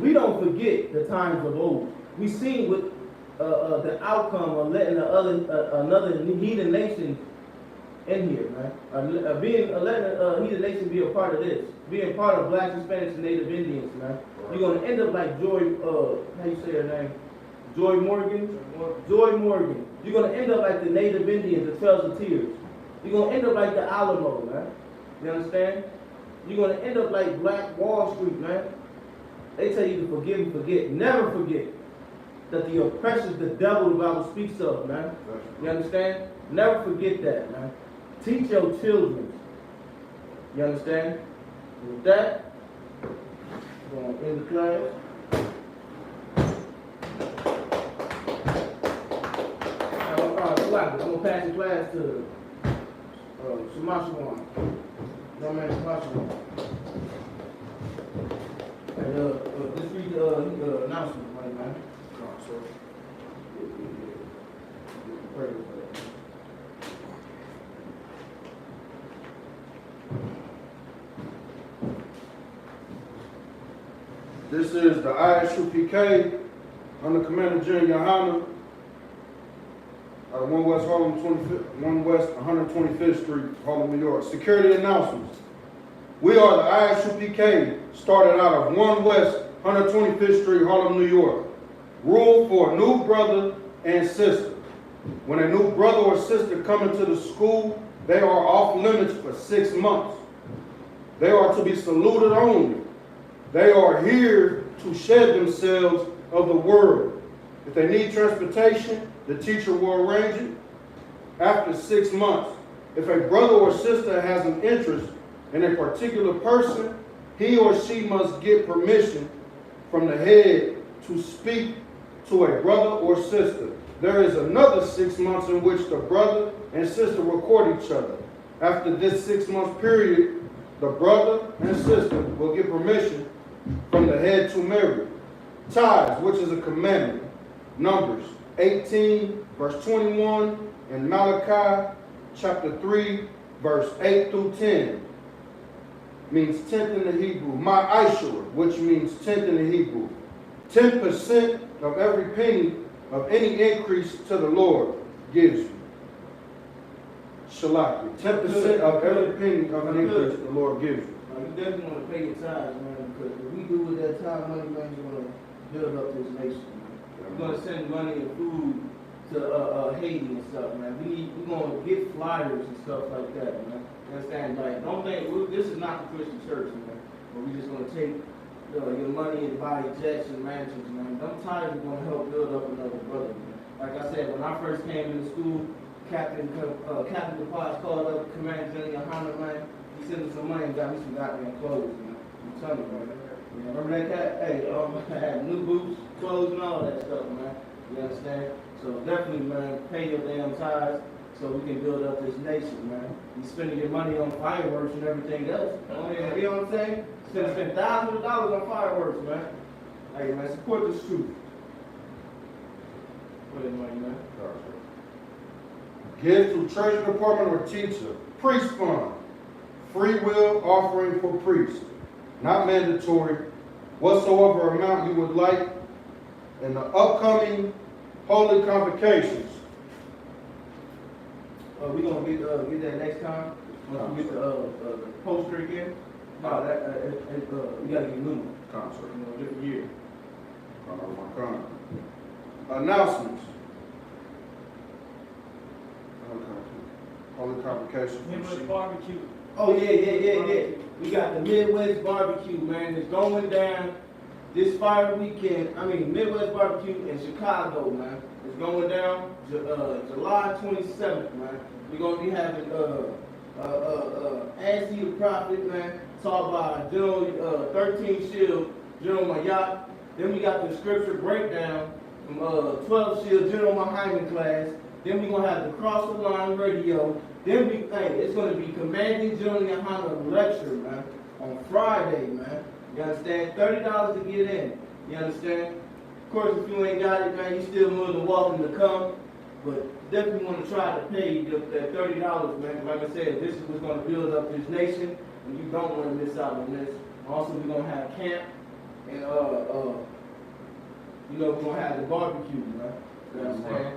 we don't forget the times of old. We seen what the outcome of letting another heathen nation in here, man. Letting heathen nation be a part of this, being part of Blacks, Hispanics, and Native Indians, man. You're gonna end up like Joy. How you say her name? Joy Morgan. Joy Morgan. You're gonna end up like the Native Indians, the Trails of Tears. You're gonna end up like the Alamo, man. You understand? You're going to end up like Black Wall Street, man. They tell you to forgive and forget. Never forget that the oppressor is the devil the Bible speaks of, man. You understand? Never forget that, man. Teach your children. You understand? With that, we're going to end the class. I'm going to pass the class to Shamash. No man, Shamash. And just read the announcement, right, man. Pray for that. This is the I.S.U.P.K. under Commander Gen.YAHANNA. 1 West 125th Street, Harlem, New York. Security announcements. We are the I.S.U.P.K. started out of 1 West 125th Street, Harlem, New York. Rule for a new brother and sister. When a new brother or sister come into the school, they are off limits for 6 months. They are to be saluted only. They are here to shed themselves of the world. If they need transportation, the teacher will arrange it. After 6 months, if a brother or sister has an interest in a particular person, he or she must get permission from the head to speak to a brother or sister. There is another 6 months in which the brother and sister will court each other. After this 6 month period, the brother and sister will get permission from the head to marry. Tithes, which is a commandment. Numbers 18, verse 21, and Malachi chapter 3, verse 8 through 10. Means tenth in the Hebrew. Ma'ashur, which means tenth in the Hebrew. 10% of every penny of any increase to the Lord gives you. Shalaki. 10% of every penny of an increase the Lord gives you. You definitely want to pay your tithes, man, because if we do with that tithe money, man, you're going to build up this nation, man. We're going to send money and food to Haiti and stuff, man. We're going to get flyers and stuff like that, man. You understand? Like, don't think, this is not the Christian church, man. But we're just going to take your money and buy jets and mansions, man. Them tithes are going to help build up another brother, man. Like I said, when I first came into school, Captain DePaz called up Commander Gen.YAHANNA, man. He sent me some money and got me some goddamn clothes, man. I'm telling you, man. You know, remember that cat? Hey, I had new boots, clothes, and all that stuff, man. You understand? So definitely, man, pay your damn tithes so we can build up this nation, man. You spending your money on fireworks and everything else. You know what I'm saying? Spend thousands of dollars on fireworks, man. Hey, man, support this truth. Put in money, man. Give to treasury department or teacher. Priest fund. Free will offering for priests. Not mandatory. Whatsoever amount you would like in the upcoming holy convocations. We're going to get that next time. Once we get the poster again. No, we got to get new one. Concert. You know, different year. Announcements. Holy convocation. Midwest barbecue. Oh, yeah. We got the Midwest barbecue, man. It's going down this fire weekend, Midwest Barbecue in Chicago, man. It's going down July 27th, man. We're gonna be having Ashley the Prophet, man, taught by General 13 Shield, General Mayat. Then we got the scripture breakdown from 12 Shield, General Muhammad class. Then we're gonna have the Cross the Line radio. Then it's gonna be Commanding Gen.YAHANNA lecture, man, on Friday, man. You understand? $30 to get in. You understand? Of course, if you ain't got it, man, you still more than welcome to come. But definitely want to try to pay that $30, man. Like I said, this is what's going to build up this nation, and you don't want to miss out on this. Also, we're going to have camp, and we're going to have the barbecue, man. You understand?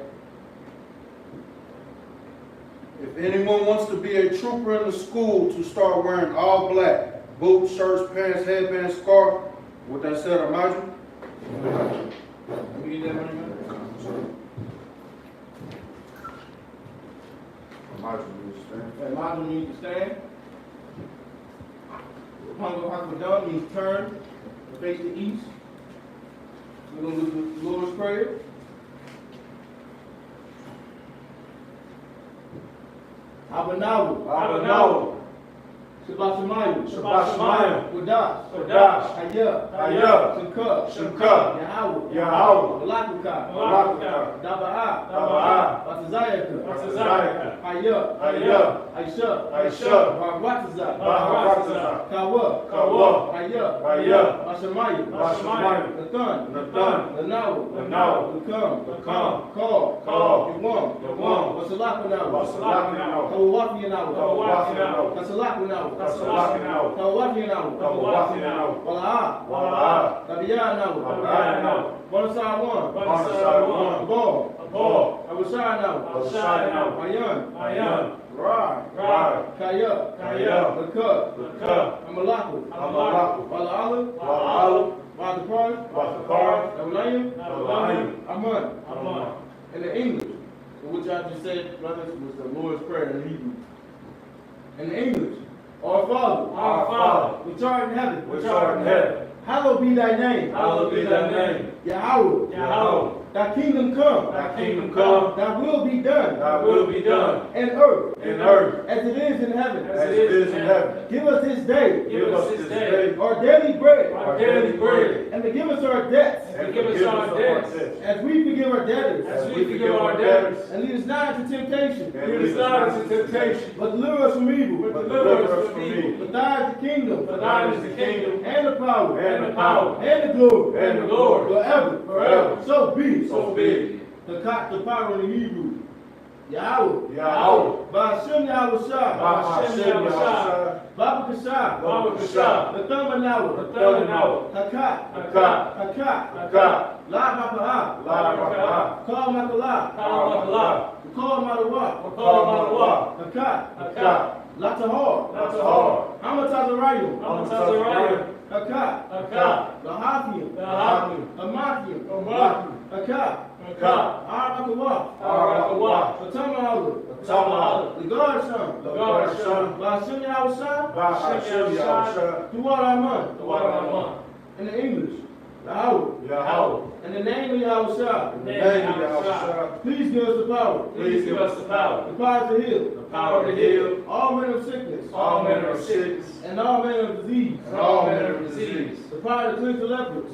If anyone wants to be a trooper in the school to start wearing all black, boots, shirts, pants, headband, scarf, with that said, imagine. Let me get that money, man. And Imagine means to stand. Pongo Hakadam means turn, face the east. We're going to do the Lord's Prayer. Abanawu. Shabbat Shemayim. Wadash. Hayah. Shemka. Yahweh. Malakaka. Daba'a. Batazayaka. Hayah. Aisha. Barwatazah. Kawa. Hayah. Bashamayim. Nathan. Lanawu. Lakam. Call. Yawam. Wasalakanawu. Kawawafiyanawu. Kasalakanawu. Kawawafiyanawu. Wala'a. Tabiyanawu. Bonasar 1. Ball. Abashanawu. Ayan. Rai. Kaya. Lakub. Amalaku. Wala'ala. Wadapar. Awalayim. Aman. In the English, which I just said, brothers, was the Lord's Prayer in Hebrew. In the English, Our Father, which art in heaven, hallowed be thy name. Yahweh. Thy kingdom come. Thy will be done. In earth. As it is in heaven. Give us this day. Our daily bread. And forgive us our debts. As we forgive our debtors. And lead us not into temptation. But deliver us from evil. For thine is the kingdom. And the power. And the glory. Forever. So be. The power in the Hebrew. Yahweh. Ba'ashem Yahushua. Babakashah. The Thumanawa. Hakat. La Bapaha. Call Makalah. Call Madawa. Hakat. Latahar. Hamatazarayim. Hakat. Lahathim. Hamathium. Hakat. Arakawah. Atamahala. The God's son. Ba'ashem Yahushua. Tuwaraman. In the English. Yahweh. In the name of Yahushua. Please give us the power. The power to heal. All manner of sickness. And all manner of disease. The power to cleanse the lepers.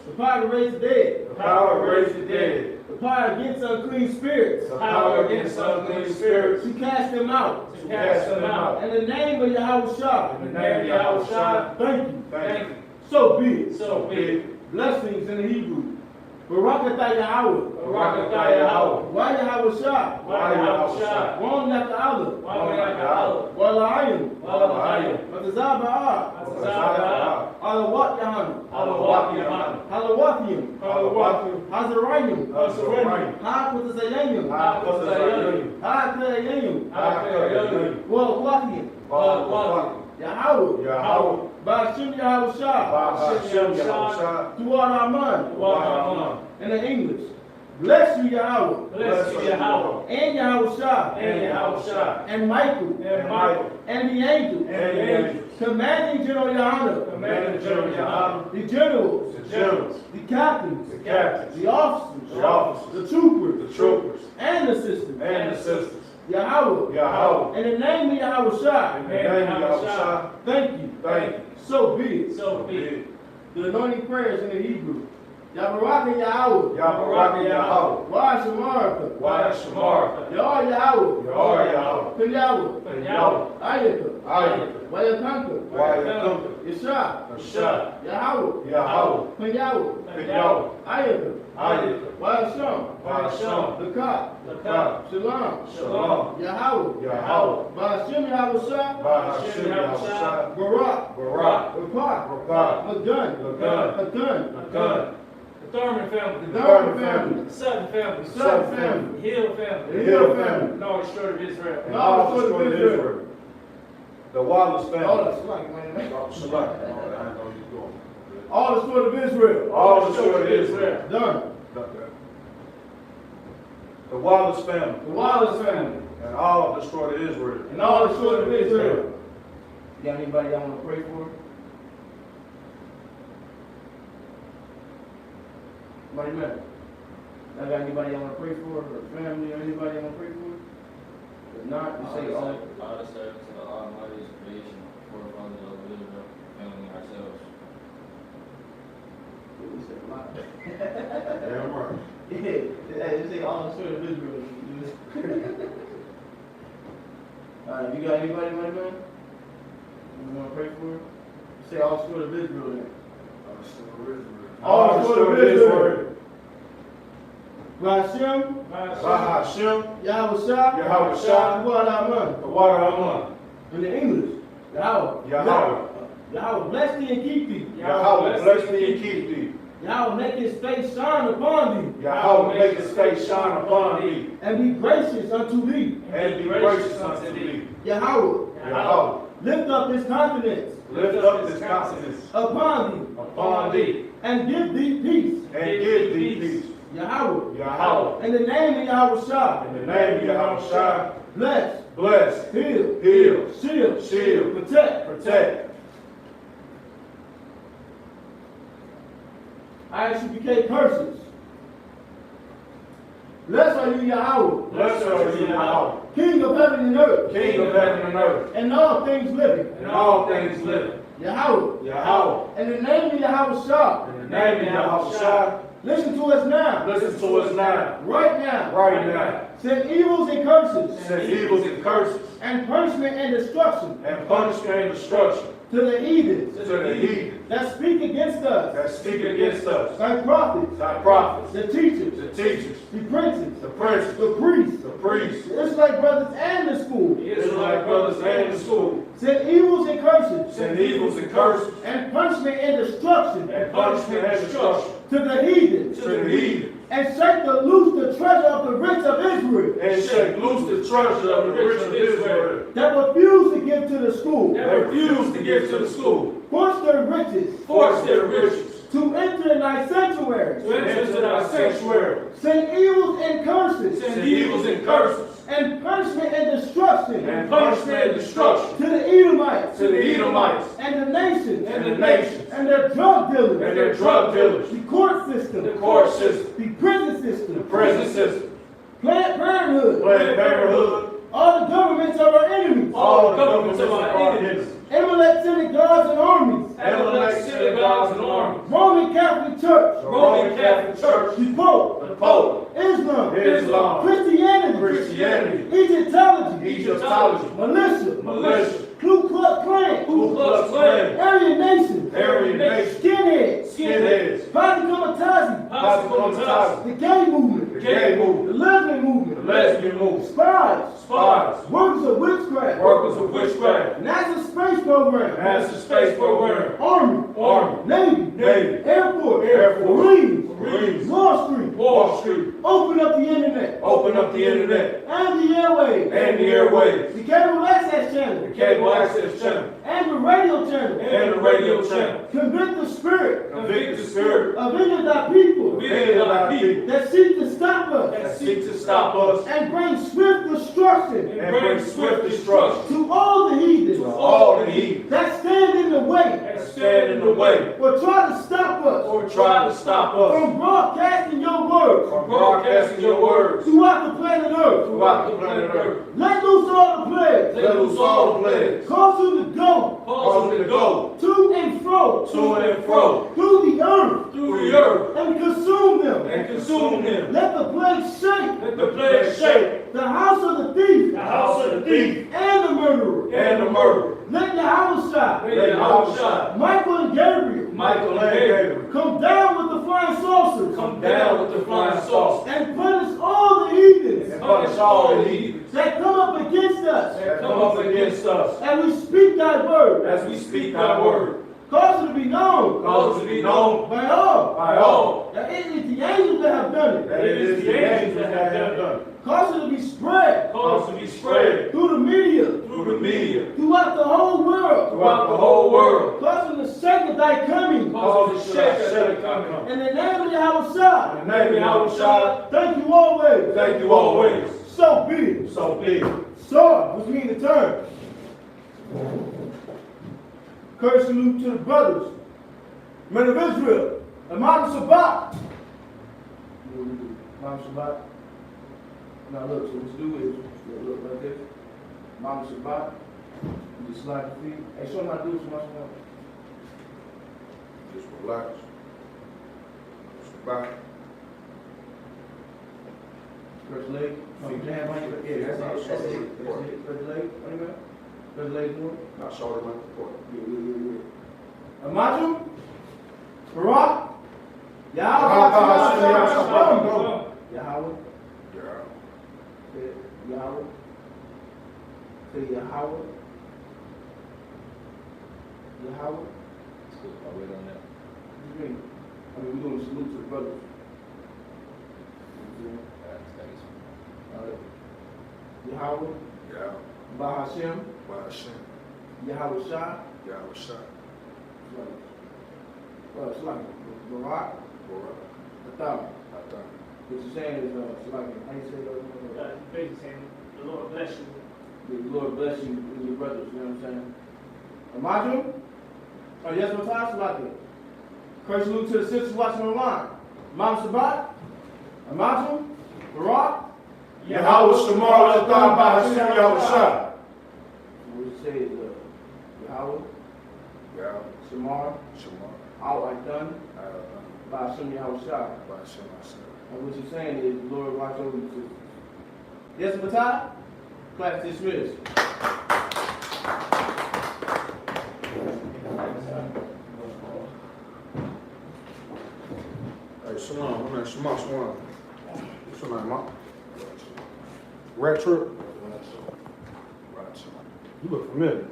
The power to raise the dead. The power against unclean spirits. To cast them out. In the name of Yahushua. Thank you. So be it. Blessings in the Hebrew. Barakatah Yahweh. Why Yahushua? One after Allah. Wala'ayim. Batazaba'ah. Alawat Halawatiyim. Hazarayim. Ha'kutazayayim. Ha'kutazayayim. Walawatiyim. Yahweh. Ba'ashem Yahushua. Tuwaraman. In the English. Bless you, Yahweh. Bless you, Yahweh. And Yahweh Shah. And Yahweh Shah. And Michael. And Michael. And the angels. And the angels. Commanding General Yahanna. Commanding General Yahanna. The generals. The generals. The captains. The captains. The officers. The officers. The troopers. The troopers. And the sisters. And the sisters. Yahweh. Yahweh. In the name of Yahweh Shah. In the name of Yahweh Shah. Thank you. Thank you. So be it. So be it. The anointing prayers in the Hebrew. Yahweh Yahweh. Yahweh Yahweh. Why Shamarka? Why Shamarka? Yah Yahweh. Yah Yahweh. Pen Yahweh. And Yahweh. Ayaka. Ayaka. Wayakanka. Why Yakumka? Isha. Asha. Yahweh. Yahweh. Pen Yahweh. And Yahweh. Ayaka. Ayaka. Wayasham. Why Sham? The Ka. The God. Shalom. Shalom. Yahweh. Yahweh. Ba'ashem Yahweh Shah. By Hashem Yahweh Shah. Barak. Barak. Rapah. Rapah. Hagun. Hagun. Hagun. Hagun. The Thurman family. The Thurman family. The Sutton family. The Sutton family. The Hill family. The Hill family. And all the children of Israel. And all the children of Israel. The Wallace All family. the Shalom, man. Oh, Shalom. Oh, I know you going. All the children of Israel. All the children of Israel. Done. The Wallace family. The Wallace family. And all destroyed Israel. And all the children of Israel. You got anybody y'all want to pray for? Anybody man? Y'all got anybody y'all want to pray for? Or family or anybody y'all want to pray for? If not, you say all. All the servants of the Almighty's creation, forefathers of Israel, family ourselves. You said a lot. Damn right. Yeah, you say all the children of Israel. Alright, you got anybody, man? You want to pray for? You say all the children of Israel then. All the children of Israel. Ba'ashem, By Hashem. Yahweh Shah, Yahweh Shah. Yahweh The water Aman. in the English, Yahweh. Yahweh. Yahweh bless thee and keep thee. Yahweh bless thee and keep thee. Yahweh make his face shine upon thee. Yahweh make his face shine upon thee. And be gracious unto thee. And be gracious unto thee. Yahweh Yahweh. lift up his countenance Lift up his countenance upon thee. upon thee. And give thee peace. And give thee peace. Yahweh. Yahweh. In the name of Yahweh Shah. In the name of Yahweh Shah. Bless. Bless. Heal. Heal. Shield. Shield. Protect. Protect. I.S.U.P.K curses. Blessed are you, Yahweh. Blessed are you, Yahweh. King of heaven and earth. King of heaven and earth. And all things living. And all things living. Yahweh. Yahweh. In the name of Yahweh Shah. In the name of Yahweh Shah. Listen to us now. Listen to us now. Right now. Right now. Send evils and curses. Send evils and curses. And punishment and destruction. And punishment and destruction. To the heathens. To the heathen. That speak against us. That speak against us. Thy prophets. Thy prophets. The teachers. The teachers. The princes. The princes. The priests. The priests. The Israelite brothers and the school. The Israelite brothers and the school. Send evils and curses. Send evils and curses. And punishment and destruction. And punishment and destruction. To the heathen. To the heathen. And shake the loose the treasure of the rich of Israel. And shake loose the treasure of the rich of Israel. That refuse to give to the school. That refuse to give to the school. Force their riches. Force their riches. To enter in thy sanctuary. To enter thy sanctuary. Send evils and curses. Send evils and curses. And punishment and destruction. And punishment and destruction. To the Edomites. To the Edomites. And the nations. And the nations. And their drug dealers. And their drug dealers. The court system. The court system. The prison system. The prison system. Planned Parenthood. Planned Parenthood. All the governments of our enemies. All the governments of our enemies. Amalek synagogues and armies. Amalek synagogues and armies. Roman Catholic Church. The Roman Catholic Church. The Pope. The Pope. Islam. Islam. Christianity. Christianity. Egyptology. Egyptology. Militia. Militia. Ku Klux Klan. Ku Klux Klan. Aryan Nation. Aryan Nation. Skinheads. Skinheads. Posse Comitazi. Posse Comitazi. The gay movement. The gay The movement. lesbian movement. The lesbian movement. Spies. Spies. Workers of witchcraft. Workers of witchcraft. NASA space program. NASA space program. Army. Army. Navy. Navy. Air Force. Air Force. Marines. Marines. Wall Street. Wall Street. Open up the internet. Open up the internet. And the airwaves. And the airwaves. The cable access channel. The cable access channel. And the radio channel. And the radio channel. Convict the spirit Convict the spirit of any of thy people. within thy people that seek to stop us that seek to stop us and bring swift destruction and bring swift destruction to all the heathens to all the heathen that stand in the way that stand in the way or try to stop us or try to stop us from broadcasting your words from broadcasting your words throughout the planet Earth. throughout the planet Earth. Let loose all the plagues. Let loose all the plagues. Cause them to go Cause them to go to and fro to and fro through the earth through the earth and consume them. and consume them. Let the plague shake Let the plague shake the house of the thief the house of the thief and the murderer. and the murderer. Let Yahweh Let Yahweh, Michael and Gabriel Michael and Gabriel come down with the flying saucers come down with the flying saucer and punish all the heathens and punish all the heathens that come up against us that come up against us as we speak thy word. as we speak thy word. Cause it to be known Cause it to be known by all by all that it is the angels that have done it. that it is the angels that have done it. Cause it to be spread Cause it to be spread through the media through the media throughout the whole world. throughout the whole world. Cause it to shake at thy coming. Cause it to shake as they come. In the name of Yahweh, In the name of Yahweh, thank you always. thank you always. So be it. So be it. Sword, which means to turn. Curse salute to the brothers, men of Israel, and Mount Shabbat. Mount Shabbat. Now look, so what you do is, look like this. Mount Shabbat. You just slide your feet. Hey, show them how to do it so much more. Just relax. Back. First leg. Feet down on your yeah, that's it. That's it. That's it. First leg. What do you mean? First leg more. Not shoulder length apart. Yeah. Imagine. Barak. Yahweh. Yahweh. Yahweh. Yeah. Yahweh. Say Yahweh. Yahweh. I'll wait on that. What do you mean? I mean, we're doing a salute to the brothers. Yahweh. Yeah. Bahashem. Hashem. Yahweh Shah. Yahweh Shah. It's like Barak. Atam. What you're saying is, it's like, how you say that? Basically saying, the Lord bless you. The Lord bless you and your brothers, you know what I'm saying? Imagine. Oh, yes, my time, Salaki. Curse salute to the sisters watching online. Mom Shabbat. Imagine. Barak. Yahweh Shamar Atam Bahashem Yahweh Shah. What you say is, Yahweh. Yeah. Shamar. Shamar. All I done. By Hashem Yahweh Shah. Bahashem Yahweh. And what you're saying is the Lord watch over you too. Yes, Matai? Class dismissed. Hey, Shalom. My name is Shema Swan. What's your name, Mom? Red Trip? You look familiar.